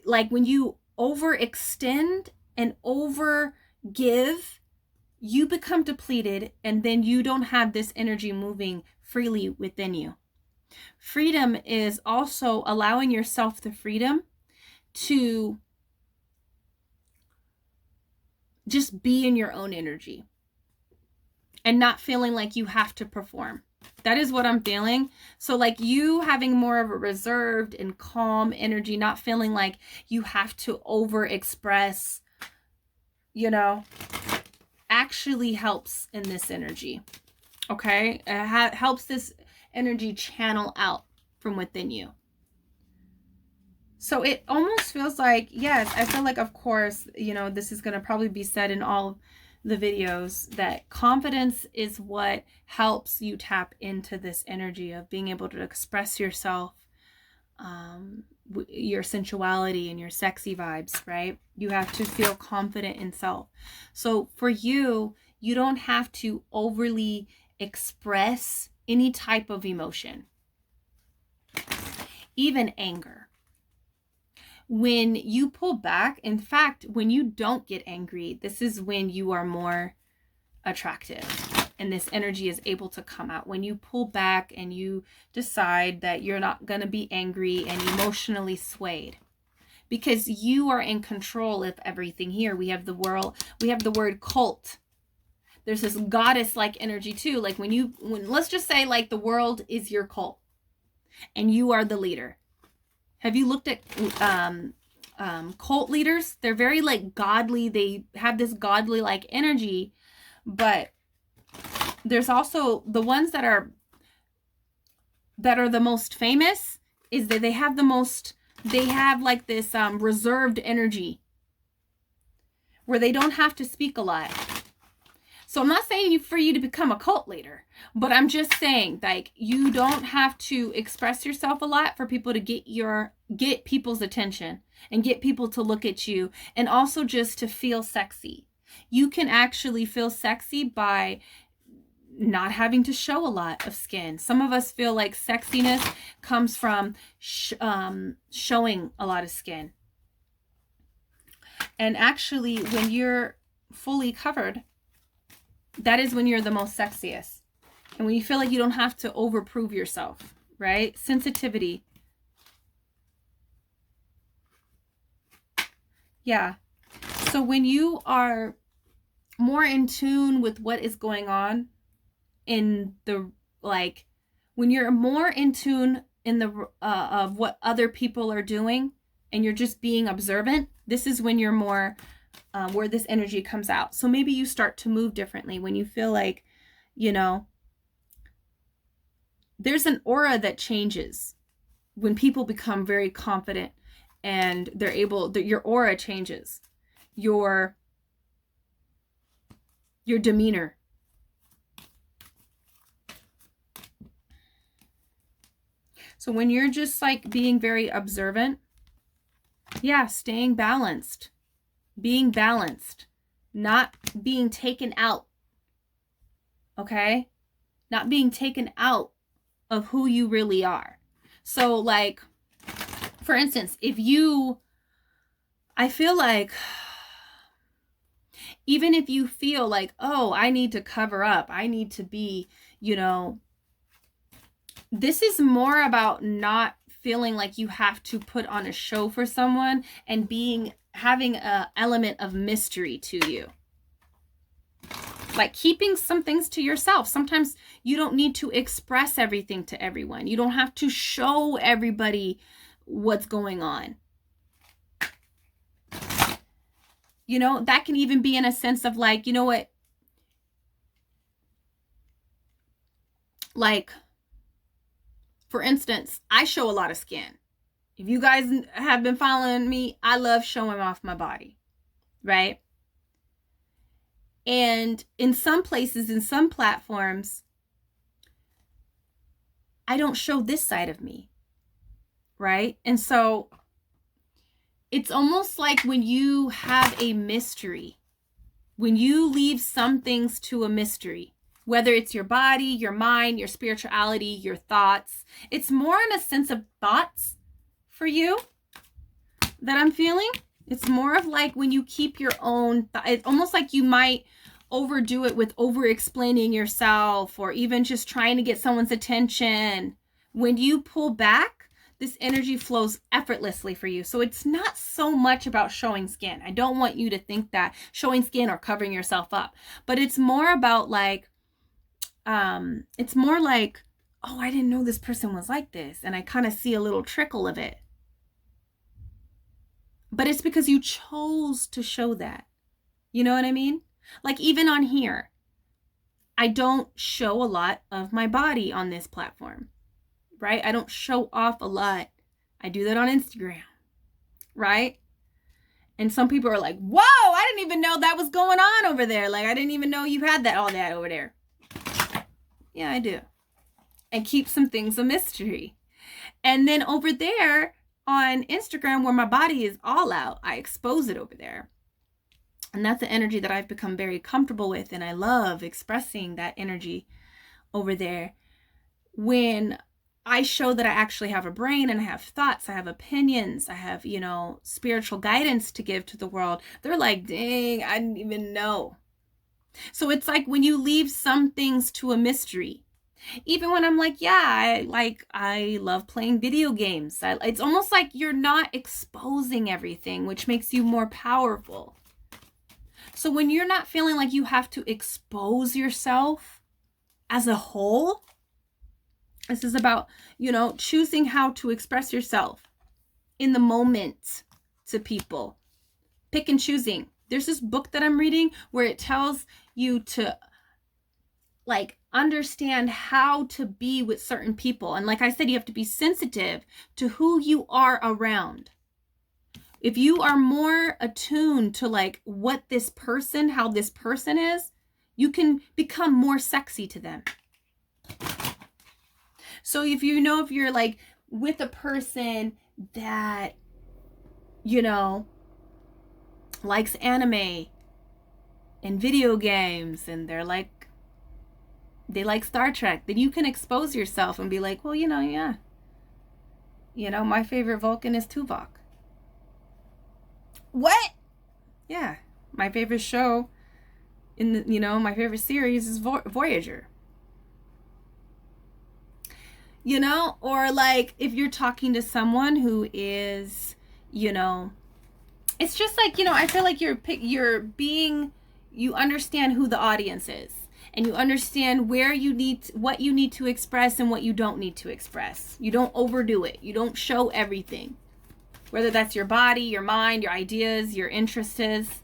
like when you overextend and over give, you become depleted, and then you don't have this energy moving freely within you. Freedom is also allowing yourself the freedom to just be in your own energy and not feeling like you have to perform. That is what I'm feeling. So like you having more of a reserved and calm energy, not feeling like you have to over express, you know, actually helps in this energy. Okay. It helps this energy channel out from within you. So it almost feels like, yes, I feel like, of course, you know, this is going to probably be said in all the videos, that confidence is what helps you tap into this energy of being able to express yourself, your sensuality and your sexy vibes, right? You have to feel confident in self. So for you, you don't have to overly express any type of emotion, even anger. When you pull back, in fact, when you don't get angry, this is when you are more attractive and this energy is able to come out. When you pull back and you decide that you're not going to be angry and emotionally swayed, because you are in control of everything here. We have the word cult. There's this goddess-like energy too. Like when let's just say like the world is your cult and you are the leader. Have you looked at cult leaders? They're very like godly. They have this godly like energy, but there's also the ones that are the most famous is that they have like this reserved energy where they don't have to speak a lot. So I'm not saying for you to become a cult leader, but I'm just saying like you don't have to express yourself a lot for people to get people's attention and get people to look at you, and also just to feel sexy. You can actually feel sexy by not having to show a lot of skin. Some of us feel like sexiness comes from showing a lot of skin. And actually, when you're fully covered, that is when you're the most sexiest. And when you feel like you don't have to overprove yourself, right? Sensitivity. Yeah. So when you are more in tune with what is going on in the, like, when you're more in tune in the, of what other people are doing and you're just being observant, this is when you're more, where this energy comes out. So maybe you start to move differently when you feel like, you know, there's an aura that changes when people become very confident and they're able, your aura changes, your demeanor. So when you're just like being very observant, yeah, staying balanced, being balanced, not being taken out, okay? Not being taken out of who you really are. So like, for instance, I feel like, even if you feel like, oh, I need to cover up, I need to be, you know, this is more about not feeling like you have to put on a show for someone and having an element of mystery to you. Like keeping some things to yourself. Sometimes you don't need to express everything to everyone. You don't have to show everybody what's going on. You know, that can even be in a sense of like, you know what? Like, for instance, I show a lot of skin. If you guys have been following me, I love showing off my body, right? And in some places, in some platforms, I don't show this side of me, right? And so it's almost like when you have a mystery, when you leave some things to a mystery, whether it's your body, your mind, your spirituality, your thoughts, it's more in a sense of thoughts for you that I'm feeling. It's more of like when you keep your own, it's almost like you might overdo it with over explaining yourself, or even just trying to get someone's attention. When you pull back, this energy flows effortlessly for you. So it's not so much about showing skin. I don't want you to think that showing skin or covering yourself up, but it's more about like, it's more like, oh, I didn't know this person was like this. And I kind of see a little trickle of it. But it's because you chose to show that. You know what I mean? Like even on here, I don't show a lot of my body on this platform, right? I don't show off a lot. I do that on Instagram, right? And some people are like, whoa, I didn't even know that was going on over there. Like, I didn't even know you had all that over there. Yeah, I do. And keep some things a mystery. And then over there on Instagram, where my body is all out, I expose it over there. And that's the energy that I've become very comfortable with. And I love expressing that energy over there. When I show that I actually have a brain and I have thoughts, I have opinions, I have, you know, spiritual guidance to give to the world, they're like, dang, I didn't even know. So it's like when you leave some things to a mystery, even when I'm like, yeah, I love playing video games. It's almost like you're not exposing everything, which makes you more powerful. So when you're not feeling like you have to expose yourself as a whole, this is about, you know, choosing how to express yourself in the moment to people. Pick and choosing. There's this book that I'm reading where it tells you to like understand how to be with certain people. And like I said, you have to be sensitive to who you are around. If you are more attuned to like what this person, how this person is, you can become more sexy to them. So if you know, if you're like with a person that, you know, likes anime and video games and they like Star Trek, then you can expose yourself and be like, well, you know, yeah, you know, my favorite Vulcan is Tuvok. What? Yeah, my favorite show in the, you know, my favorite series is Voyager. You know, or like if you're talking to someone who is, you know, it's just like, you know, I feel like you understand who the audience is, and you understand what you need to express and what you don't need to express. You don't overdo it. You don't show everything, whether that's your body, your mind, your ideas, your interests.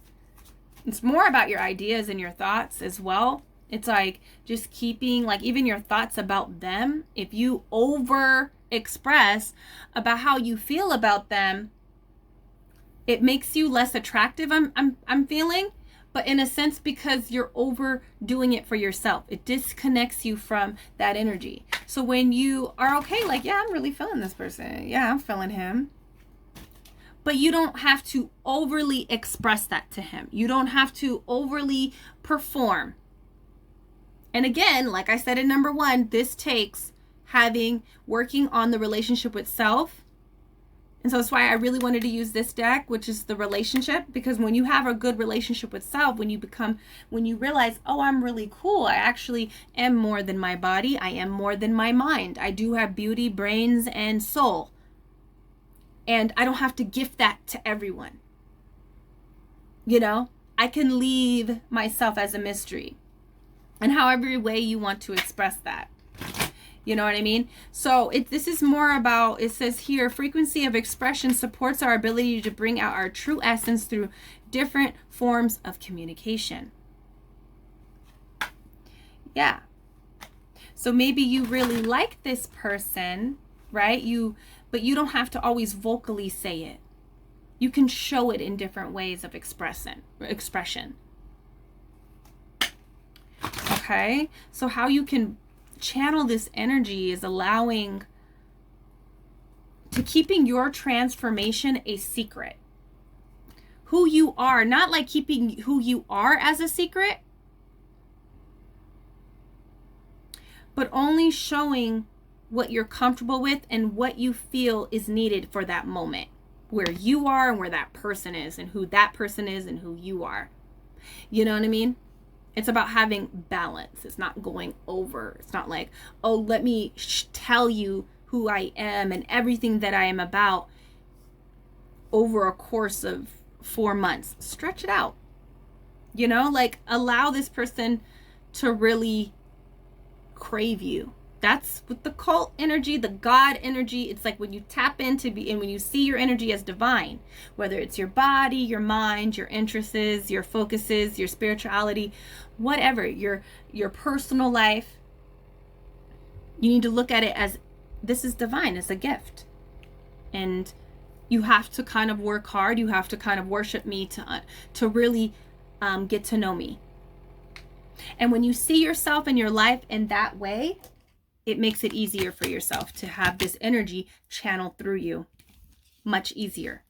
It's more about your ideas and your thoughts as well. It's like just keeping like even your thoughts about them. If you over express about how you feel about them, it makes you less attractive. I'm feeling, but in a sense, because you're overdoing it for yourself, it disconnects you from that energy. So when you are okay, like, yeah, I'm really feeling this person. Yeah, I'm feeling him. But you don't have to overly express that to him. You don't have to overly perform. And again, like I said in number 1, this takes working on the relationship with self. And so that's why I really wanted to use this deck, which is the relationship, because when you have a good relationship with self, when you realize, oh, I'm really cool. I actually am more than my body. I am more than my mind. I do have beauty, brains, and soul. And I don't have to gift that to everyone. You know, I can leave myself as a mystery. And however way you want to express that. You know what I mean? So this is more about, it says here, frequency of expression supports our ability to bring out our true essence through different forms of communication. Yeah. So maybe you really like this person, right? But you don't have to always vocally say it. You can show it in different ways of expression. Okay? So how you can channel this energy is allowing to keeping your transformation a secret. Who you are, not like keeping who you are as a secret, but only showing what you're comfortable with and what you feel is needed for that moment, where you are and where that person is and who that person is and who you are. You know what I mean? It's about having balance. It's not going over. It's not like, oh, let me tell you who I am and everything that I am about over a course of 4 months. Stretch it out. You know, like allow this person to really crave you. That's with the cult energy, the God energy. It's like when you tap into and when you see your energy as divine, whether it's your body, your mind, your interests, your focuses, your spirituality, whatever, your personal life, you need to look at it as this is divine, it's a gift. And you have to kind of work hard. You have to kind of worship me to really get to know me. And when you see yourself in your life in that way, it makes it easier for yourself to have this energy channeled through you. Much easier.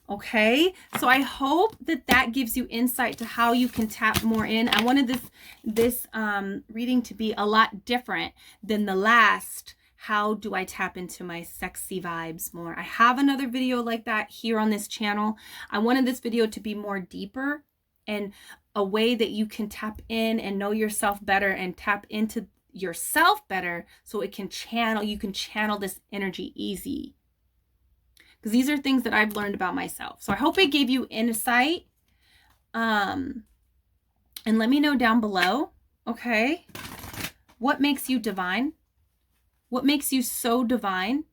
Okay, so I hope that gives you insight to how you can tap more in. I wanted this reading to be a lot different than the last. How do I tap into my sexy vibes more? I have another video like that here on this channel. I wanted this video to be more deeper and a way that you can tap in and know yourself better and tap into yourself better, so you can channel this energy easy. Because these are things that I've learned about myself. So I hope it gave you insight. And let me know down below, okay? What makes you divine? What makes you so divine?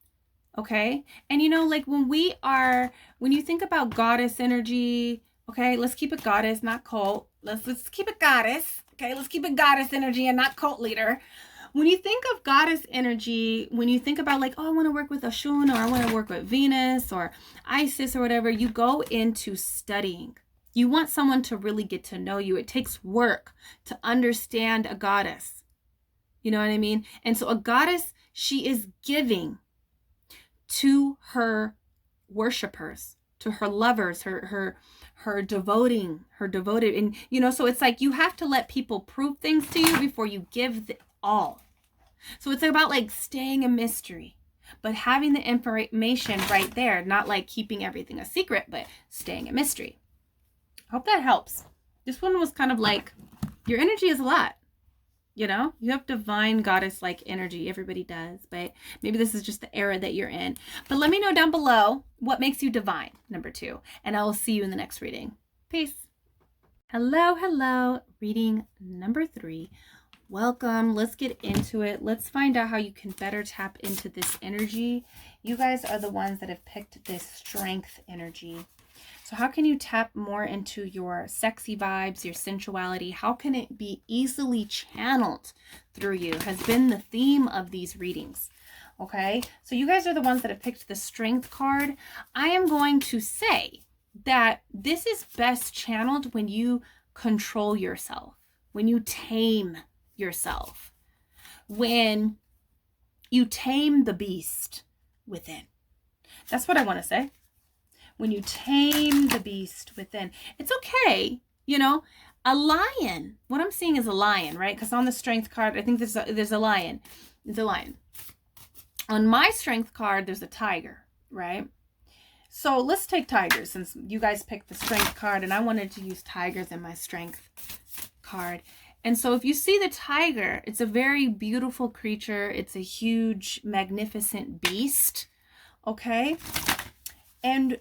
Okay? And you know, like when you think about goddess energy, okay, let's keep it goddess, not cult. Let's keep it goddess. Okay, let's keep it goddess energy and not cult leader. When you think of goddess energy, when you think about like, oh, I want to work with Oshun, or I want to work with Venus or Isis or whatever, you go into studying. You want someone to really get to know you. It takes work to understand a goddess. You know what I mean? And so a goddess, she is giving to her worshipers, to her lovers, her devoted. And you know, so it's like you have to let people prove things to you before you give all. So it's about like staying a mystery, but having the information right there, not like keeping everything a secret, but staying a mystery. I hope that helps. This one was kind of like, your energy is a lot. You know, you have divine goddess-like energy. Everybody does, but maybe this is just the era that you're in. But let me know down below what makes you divine, number 2. And I will see you in the next reading. Peace. Hello. Reading number 3. Welcome. Let's get into it. Let's find out how you can better tap into this energy. You guys are the ones that have picked this strength energy. So how can you tap more into your sexy vibes, your sensuality? How can it be easily channeled through you has been the theme of these readings. Okay, so you guys are the ones that have picked the strength card. I am going to say that this is best channeled when you control yourself, when you tame yourself, when you tame the beast within. That's what I want to say. When you tame the beast within. It's okay, you know, a lion. What I'm seeing is a lion, right? Because on the strength card, I think there's a lion. It's a lion. On my strength card, there's a tiger, right? So let's take tigers, since you guys picked the strength card, and I wanted to use tigers in my strength card. And so if you see the tiger, it's a very beautiful creature. It's a huge, magnificent beast, okay? And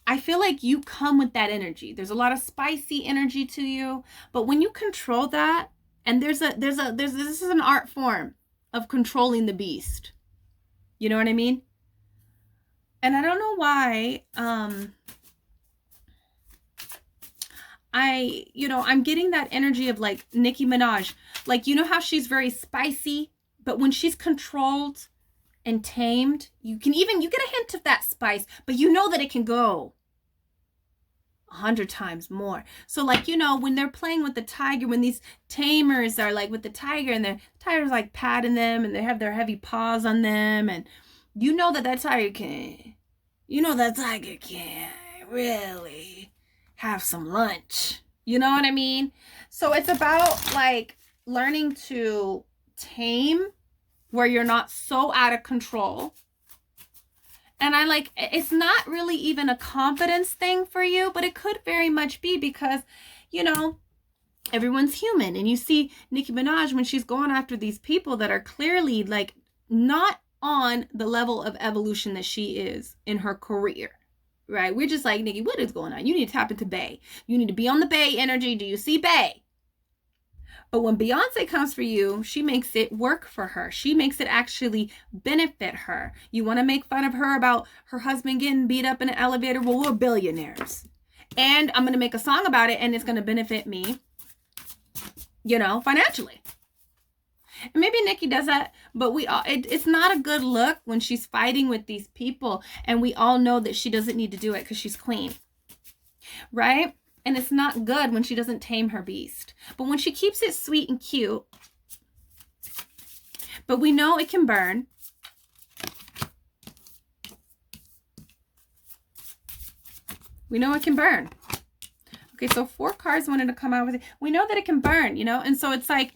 I feel like you come with that energy. There's a lot of spicy energy to you, but when you control that, and this is an art form of controlling the beast. You know what I mean? And I don't know why, I'm getting that energy of like Nicki Minaj. Like, you know how she's very spicy, but when she's controlled and tamed, you get a hint of that spice, but you know that it can go 100 times more. So like, when they're playing with the tiger, when these tamers are like with the tiger and the tiger's like patting them and they have their heavy paws on them, and that tiger can really have some lunch. You know what I mean? So it's about like learning to tame where you're not so out of control. And it's not really even a confidence thing for you, but it could very much be because, everyone's human. And you see Nicki Minaj when she's going after these people that are clearly like not on the level of evolution that she is in her career, right? We're just like, Nicki, what is going on? You need to tap into Bay. You need to be on the Bay energy. Do you see Bay? But when Beyonce comes for you, she makes it work for her. She makes it actually benefit her. You want to make fun of her about her husband getting beat up in an elevator? Well, we're billionaires. And I'm going to make a song about it, and it's going to benefit me, financially. And maybe Nicki does that, but it's not a good look when she's fighting with these people, and we all know that she doesn't need to do it because she's clean, right? And it's not good when she doesn't tame her beast. But when she keeps it sweet and cute, but we know it can burn. We know it can burn. Okay, so 4 cards wanted to come out with it. We know that it can burn, and so it's like,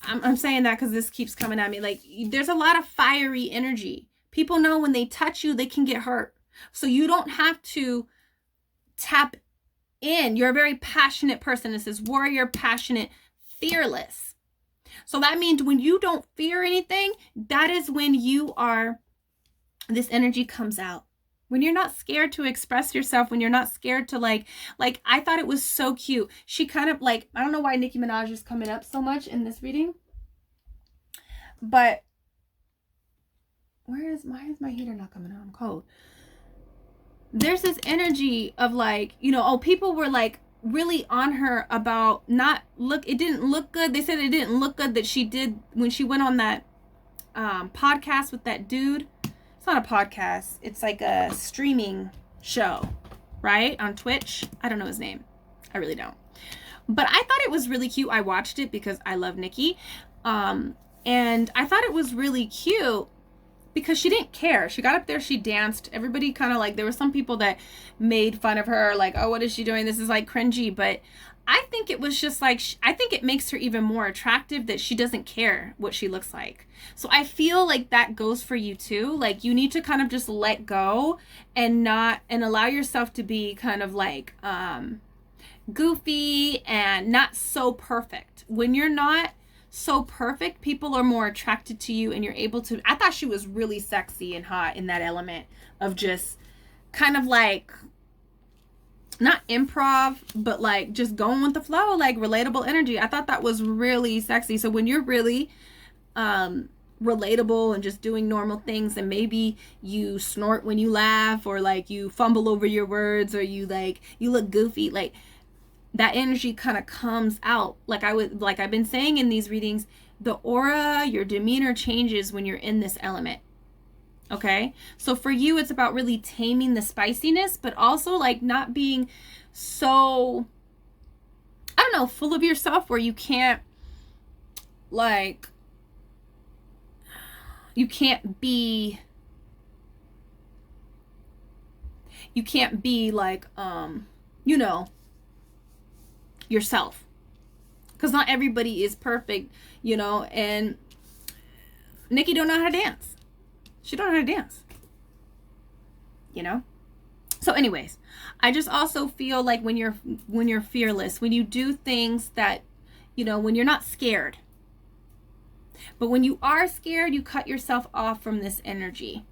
I'm saying that because this keeps coming at me. Like, there's a lot of fiery energy. People know when they touch you, they can get hurt. So you don't have to tap in. You're a very passionate person. This is warrior, passionate, fearless. So that means when you don't fear anything, that is when this energy comes out. When you're not scared to express yourself, when you're not scared to like I thought it was so cute. She kind of I don't know why Nicki Minaj is coming up so much in this reading, but why is my heater not coming on? I'm cold. There's this energy of people were like really on her about it didn't look good. They said it didn't look good that she did when she went on that podcast with that dude. It's not a podcast. It's like a streaming show, right? On Twitch. I don't know his name. I really don't. But I thought it was really cute. I watched it because I love Nicki. And I thought it was really cute because she didn't care. She got up there, she danced. Everybody kind of there were some people that made fun of her, like, oh, what is she doing? This is cringy. But I think it was just I think it makes her even more attractive that she doesn't care what she looks like. So I feel like that goes for you too. Like, you need to kind of just let go and allow yourself to be kind of goofy and not so perfect. When you're not so perfect, people are more attracted to you, and you're able to. I thought she was really sexy and hot in that element of just kind of not improv, but just going with the flow, relatable energy. I thought that was really sexy. So when you're really relatable and just doing normal things, and maybe you snort when you laugh, or you fumble over your words, or you look goofy, that energy kind of comes out. I've been saying in these readings, the aura, your demeanor changes when you're in this element. Okay, so for you, it's about really taming the spiciness, but also not being so, I don't know, full of yourself where you can't be yourself, because not everybody is perfect, and Nicki don't know how to dance. She don't know how to dance, So anyways, I just also feel when you're fearless, when you do things that, when you're not scared, but when you are scared, you cut yourself off from this energy.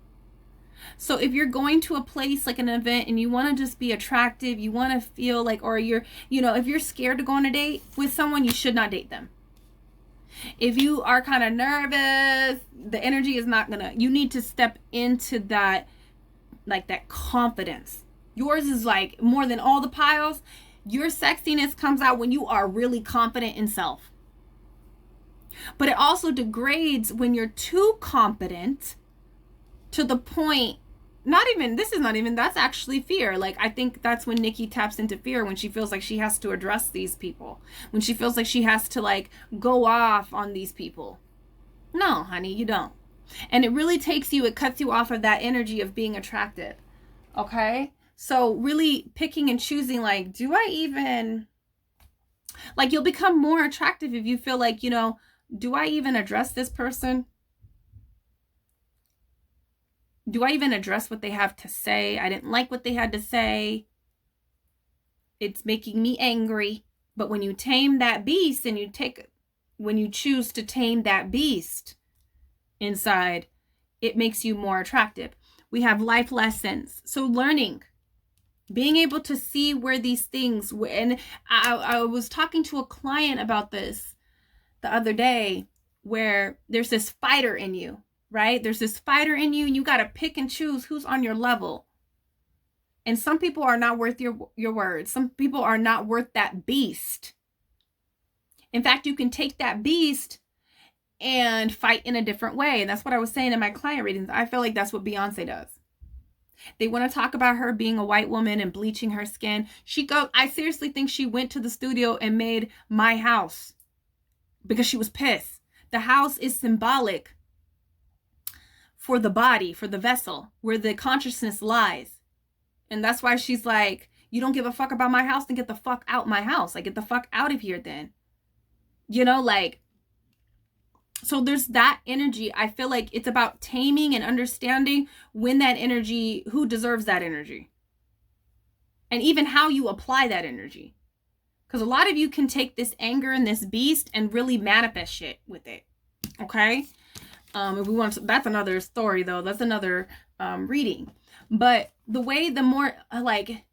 So if you're going to a place like an event and you want to just be attractive, you want to feel or you're, if you're scared to go on a date with someone, you should not date them. If you are kind of nervous, the energy is not you need to step into that, that confidence. Yours is more than all the piles. Your sexiness comes out when you are really confident in self. But it also degrades when you're too confident to the point, that's actually fear. Like, I think that's when Nikki taps into fear, when she feels like she has to address these people, when she feels like she has to like go off on these people. No, honey, you don't. And it really it cuts you off of that energy of being attractive. Okay? So really picking and choosing, like, do I even, like, you'll become more attractive if you feel like, you know, do I even address this person? Do I even address what they have to say? I didn't like what they had to say. It's making me angry. But when you tame that beast and when you choose to tame that beast inside, it makes you more attractive. We have life lessons. So learning, being able to see where these things, and I was talking to a client about this the other day, where there's this fighter in you, right? There's this fighter in you, and you got to pick and choose who's on your level. And some people are not worth your words. Some people are not worth that beast. In fact, you can take that beast and fight in a different way. And that's what I was saying in my client readings. I feel like that's what Beyonce does. They want to talk about her being a white woman and bleaching her skin. I seriously think she went to the studio and made My House because she was pissed. The house is symbolic for the body, for the vessel, where the consciousness lies. And that's why she's like, you don't give a fuck about my house, then get the fuck out my house. Like, get the fuck out of here then. You know, like, so there's that energy. I feel like it's about taming and understanding when that energy, who deserves that energy. And even how you apply that energy. Because a lot of you can take this anger and this beast and really manifest shit with it. Okay? If we want to, that's another story though. That's another reading. But the more like,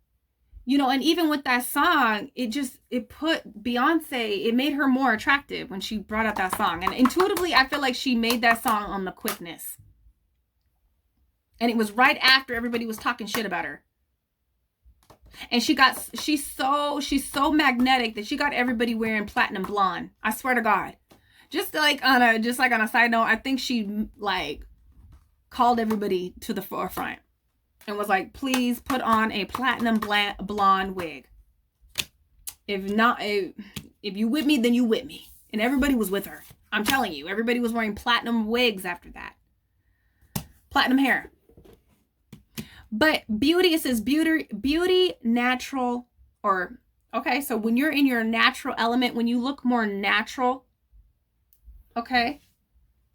you know, and even with that song, it put Beyonce, it made her more attractive when she brought out that song. And intuitively, I feel like she made that song on the quickness. And it was right after everybody was talking shit about her. And she's so magnetic that she got everybody wearing platinum blonde. I swear to God. Just like on a side note, I think she like called everybody to the forefront and was like, please put on a platinum blonde wig. If not, if you with me, then you with me. And everybody was with her. I'm telling you, everybody was wearing platinum wigs after that. Platinum hair. But beauty, it says beauty, natural, or, okay, so when you're in your natural element, when you look more natural, okay,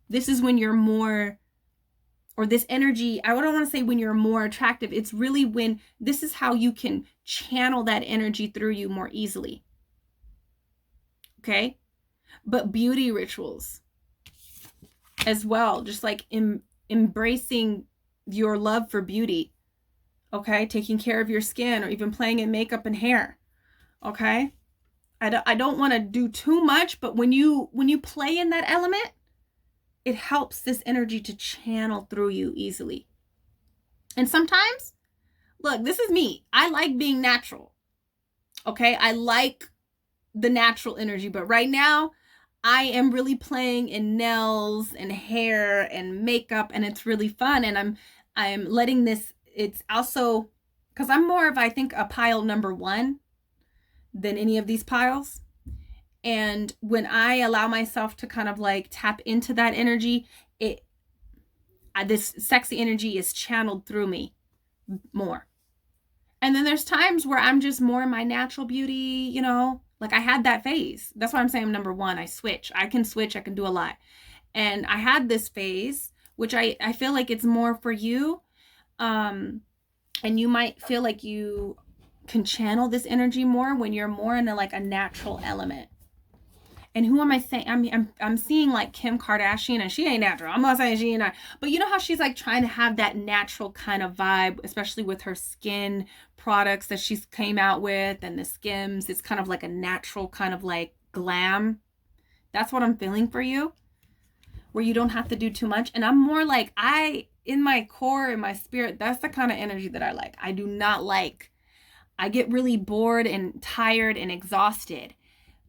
this is when you're more, or this energy, I don't want to say when you're more attractive, it's really when, this is how you can channel that energy through you more easily. Okay? But beauty rituals as well, just like embracing your love for beauty. Okay, taking care of your skin, or even playing in makeup and hair. Okay, I don't want to do too much, but when you play in that element, it helps this energy to channel through you easily. And sometimes, look, this is me. I like being natural. Okay, I like the natural energy, but right now, I am really playing in nails and hair and makeup, and it's really fun. And I'm letting this. It's also because I'm more of, I think, a pile number 1 than any of these piles. And when I allow myself to kind of like tap into that energy, this sexy energy is channeled through me more. And then there's times where I'm just more in my natural beauty, you know, like I had that phase. That's why I'm saying I'm number 1. I can switch. I can do a lot. And I had this phase, which I feel like it's more for you. And you might feel like you can channel this energy more when you're more in a natural element. And who am I saying? I'm seeing like Kim Kardashian, and she ain't natural. I'm not saying she ain't, but you know how she's like trying to have that natural kind of vibe, especially with her skin products that she's came out with and the Skims. It's kind of like a natural kind of like glam. That's what I'm feeling for you, where you don't have to do too much. And I'm more like, in my core, in my spirit, that's the kind of energy that I like. I do not like I get really bored and tired and exhausted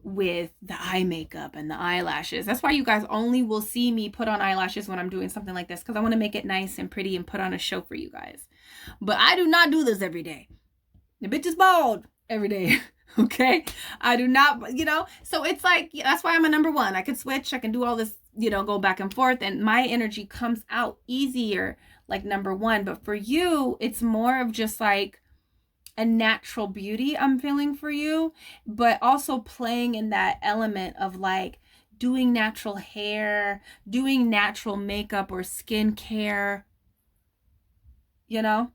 with the eye makeup and the eyelashes. That's why you guys only will see me put on eyelashes when I'm doing something like this, because I want to make it nice and pretty and put on a show for you guys. But I do not do this every day. The bitch is bald every day. Okay? I do not, you know? So it's like, that's why I'm a number one. I can switch. I can do all this, you know, go back and forth, and my energy comes out easier like number one. But for you, it's more of just like a natural beauty I'm feeling for you, but also playing in that element of like doing natural hair, doing natural makeup or skincare, you know?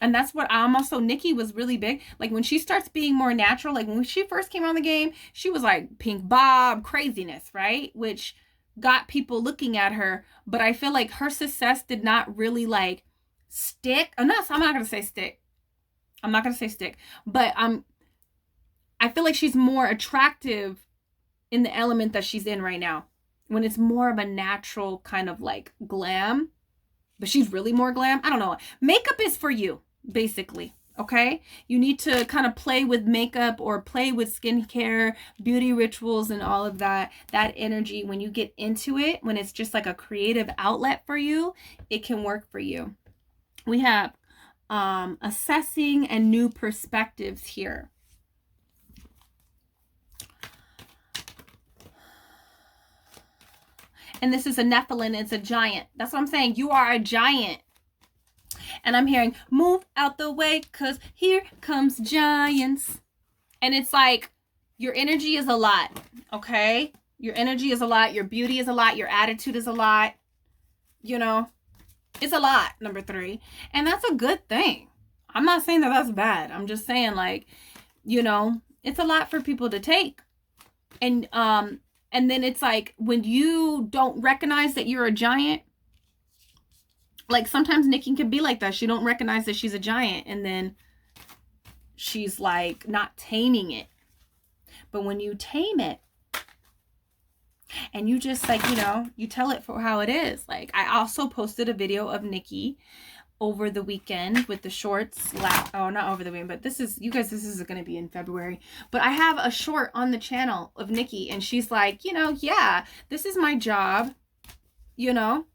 And that's what I'm also, Nikki was really big. Like when she starts being more natural, like when she first came on the game, she was like pink bob craziness, right? Which got people looking at her. But I feel like her success did not really like stick. Oh, no, I'm not going to say stick. I'm not going to say stick, but I feel like she's more attractive in the element that she's in right now, when it's more of a natural kind of like glam, but she's really more glam. I don't know. Makeup is for you, basically. Okay. You need to kind of play with makeup or play with skincare, beauty rituals, and all of that energy. When you get into it, when it's just like a creative outlet for you, it can work for you. We have assessing and new perspectives here. And this is a Nephilim. It's a giant. That's what I'm saying. You are a giant. And I'm hearing, move out the way, because here comes giants. And it's like, your energy is a lot, okay? Your energy is a lot. Your beauty is a lot. Your attitude is a lot. You know? It's a lot, number 3. And that's a good thing. I'm not saying that that's bad. I'm just saying, like, you know, it's a lot for people to take. And then it's like, when you don't recognize that you're a giant, like sometimes Nikki can be like that. She don't recognize that she's a giant, and then she's like not taming it. But when you tame it, and you just like, you know, you tell it for how it is. Like I also posted a video of Nikki over the weekend with the shorts. Oh, not over the weekend, but this is, you guys, this is going to be in February. But I have a short on the channel of Nikki, and she's like, you know, yeah, this is my job, you know,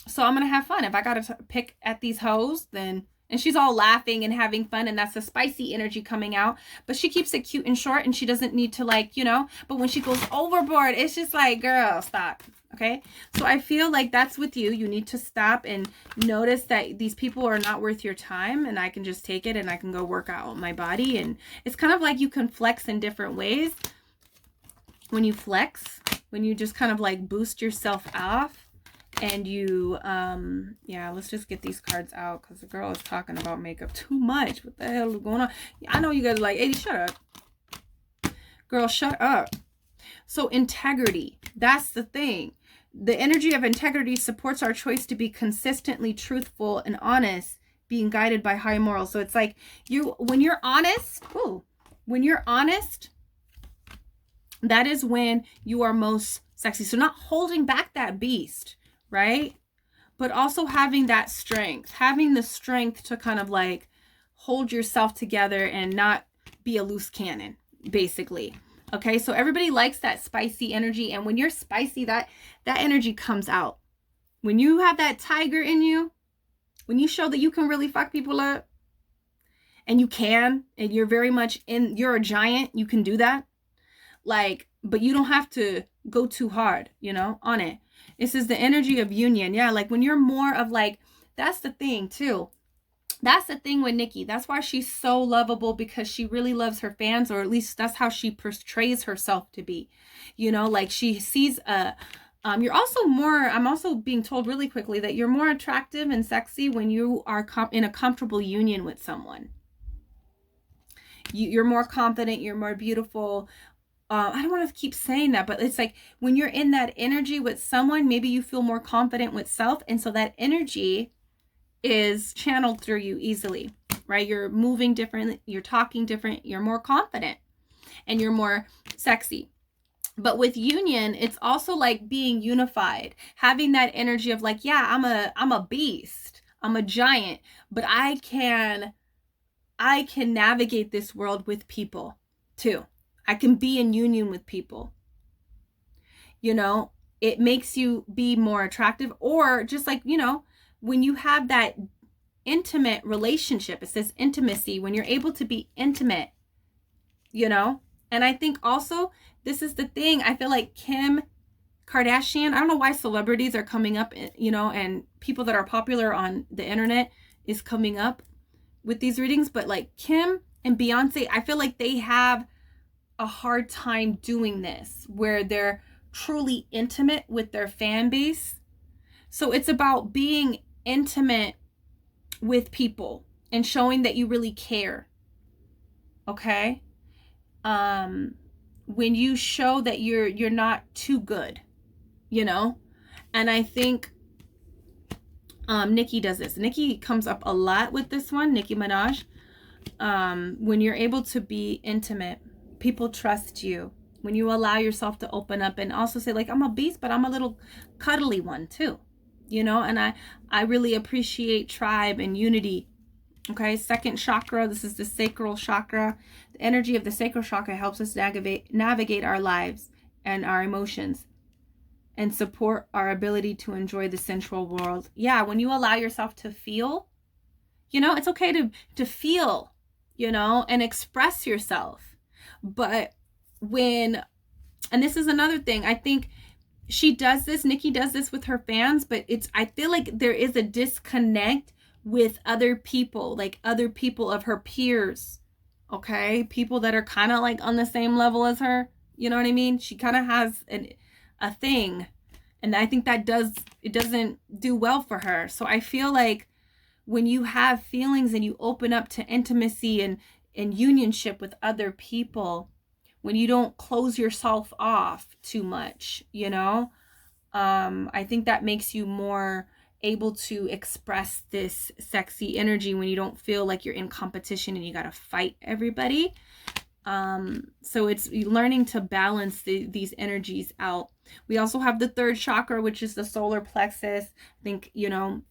so I'm going to have fun. If I got to pick at these hoes, then, and she's all laughing and having fun, and that's the spicy energy coming out. But she keeps it cute and short, and she doesn't need to, like, you know, but when she goes overboard, it's just like, girl, stop. Okay. So I feel like that's with you. You need to stop and notice that these people are not worth your time, and I can just take it and I can go work out my body. And it's kind of like you can flex in different ways. When you flex, when you just kind of like boost yourself off. And you, yeah, let's just get these cards out, because the girl is talking about makeup too much. What the hell is going on? I know you guys are like, ADIE, shut up. Girl, shut up. So integrity, that's the thing. The energy of integrity supports our choice to be consistently truthful and honest, being guided by high morals. So it's like, when you're honest, that is when you are most sexy. So not holding back that beast, right? But also having that strength, having the strength to kind of like hold yourself together and not be a loose cannon, basically. Okay, so everybody likes that spicy energy. And when you're spicy, that energy comes out. When you have that tiger in you, when you show that you can really fuck people up, and you can, and you're very much you're a giant, you can do that. Like, but you don't have to go too hard, you know, on it. This is the energy of union. Yeah, like when you're more of like, that's the thing too. That's the thing with Nikki. That's why she's so lovable, because she really loves her fans, or at least that's how she portrays herself to be. You know, like she sees you're also more, I'm also being told really quickly that you're more attractive and sexy when you are in a comfortable union with someone. You're more confident, you're more beautiful. I don't want to keep saying that, but it's like when you're in that energy with someone, maybe you feel more confident with self. And so that energy is channeled through you easily, right? You're moving different, you're talking different, you're more confident, and you're more sexy. But with union, it's also like being unified, having that energy of like, yeah, I'm a beast, I'm a giant, but I can I can navigate this world with people too. I can be in union with people. You know, it makes you be more attractive, or just like, you know, when you have that intimate relationship, it says intimacy, when you're able to be intimate, you know. And I think also, this is the thing, I feel like Kim Kardashian, I don't know why celebrities are coming up, you know, and people that are popular on the internet is coming up with these readings, but like Kim and Beyonce, I feel like they have a hard time doing this, where they're truly intimate with their fan base. So it's about being intimate with people and showing that you really care. Okay? When you show that you're not too good, you know? And I think Nicki does this. Nicki comes up a lot with this one, Nicki Minaj. When you're able to be intimate, people trust you. When you allow yourself to open up and also say, like, I'm a beast, but I'm a little cuddly one too, you know. And I really appreciate tribe and unity. Okay, second chakra, this is the sacral chakra. The energy of the sacral chakra helps us navigate our lives and our emotions and support our ability to enjoy the sensual world. Yeah, when you allow yourself to feel, you know, it's okay to feel, you know, and express yourself. But when, and this is another thing, I think she does this, Nicki does this with her fans, but I feel like there is a disconnect with other people, like other people of her peers, okay? People that are kind of like on the same level as her, you know what I mean? She kind of has a thing, and I think that it doesn't do well for her. So I feel like when you have feelings and you open up to intimacy and unionship with other people, when you don't close yourself off too much, you know, I think that makes you more able to express this sexy energy when you don't feel like you're in competition and you got to fight everybody. So it's learning to balance these energies out. We also have the third chakra, which is the solar plexus. I think, you know,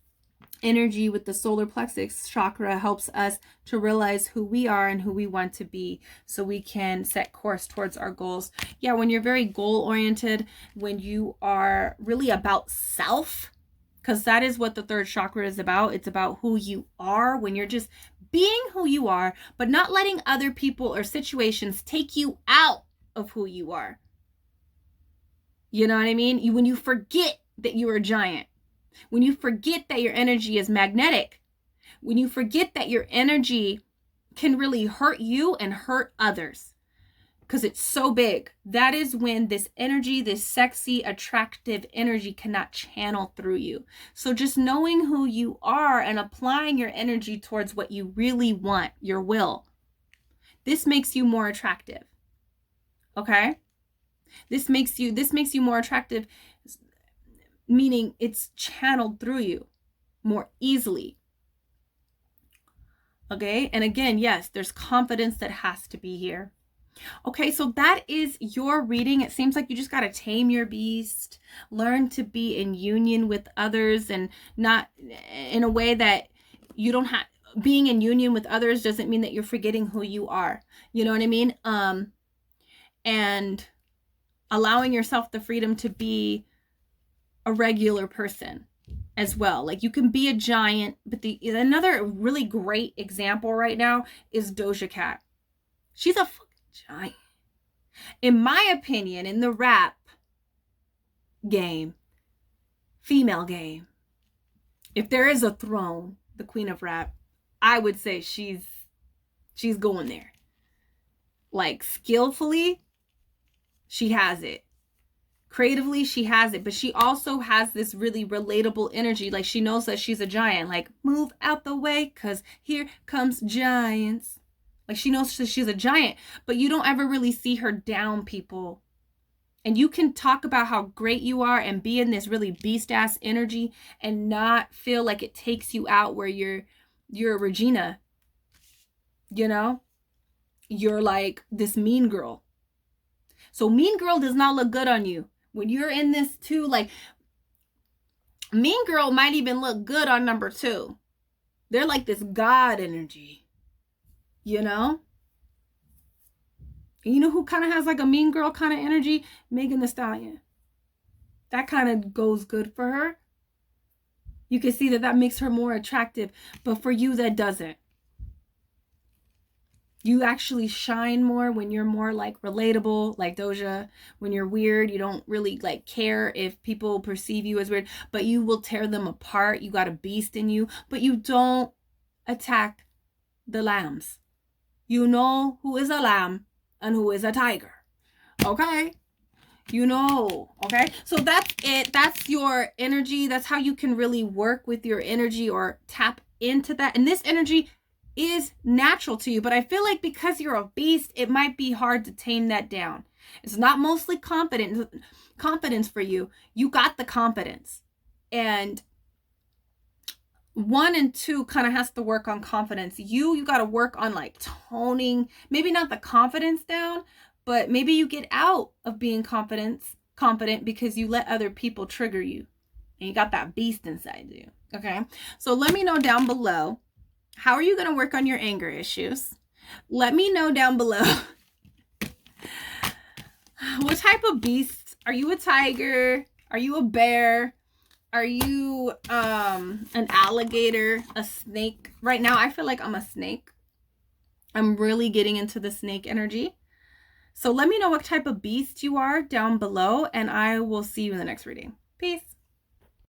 energy with the solar plexus chakra helps us to realize who we are and who we want to be, so we can set course towards our goals. Yeah, when you're very goal oriented, when you are really about self, because that is what the third chakra is about. It's about who you are, when you're just being who you are, but not letting other people or situations take you out of who you are. You know what I mean? When you forget that you're a giant, when you forget that your energy is magnetic, when you forget that your energy can really hurt you and hurt others because it's so big, that is when this energy, this sexy, attractive energy cannot channel through you. So just knowing who you are and applying your energy towards what you really want, your will, this makes you more attractive. Okay? This makes you more attractive, meaning it's channeled through you more easily. Okay? And again, yes, there's confidence that has to be here. Okay, so that is your reading. It seems like you just got to tame your beast, learn to be in union with others, and not in a way that you don't have. Being in union with others doesn't mean that you're forgetting who you are. You know what I mean? And allowing yourself the freedom to be a regular person as well. Like, you can be a giant, but another really great example right now is Doja Cat. She's a fucking giant. In my opinion, in the rap game, female game, if there is a throne, the queen of rap, I would say she's going there. Like, skillfully, she has it. Creatively, she has it, but she also has this really relatable energy. Like, she knows that she's a giant. Like, move out the way, because here comes giants. Like, she knows that she's a giant, but you don't ever really see her down people. And you can talk about how great you are and be in this really beast-ass energy and not feel like it takes you out, where you're a Regina. You know? You're like this mean girl. So mean girl does not look good on you. When you're in this too, like, mean girl might even look good on number 2. They're like this God energy. you know? And you know who kind of has like a mean girl kind of energy? Megan Thee Stallion. That kind of goes good for her. You can see that makes her more attractive, but for you, that doesn't. You actually shine more when you're more like relatable, like Doja. When you're weird, you don't really like care if people perceive you as weird, but you will tear them apart. You got a beast in you, but you don't attack the lambs. You know who is a lamb and who is a tiger. Okay? You know, okay? So that's it. That's your energy. That's how you can really work with your energy or tap into that. And this energy is natural to you, but I feel like because you're a beast, it might be hard to tame that down. It's not mostly confidence for you. You got the confidence. And 1 and 2 kind of has to work on confidence. You got to work on like toning, maybe not the confidence down, but maybe you get out of being confident because you let other people trigger you and you got that beast inside you. Okay. So let me know down below, how are you going to work on your anger issues? Let me know down below. What type of beast? Are you a tiger? Are you a bear? Are you an alligator, a snake? Right now, I feel like I'm a snake. I'm really getting into the snake energy. So let me know what type of beast you are down below, and I will see you in the next reading. Peace.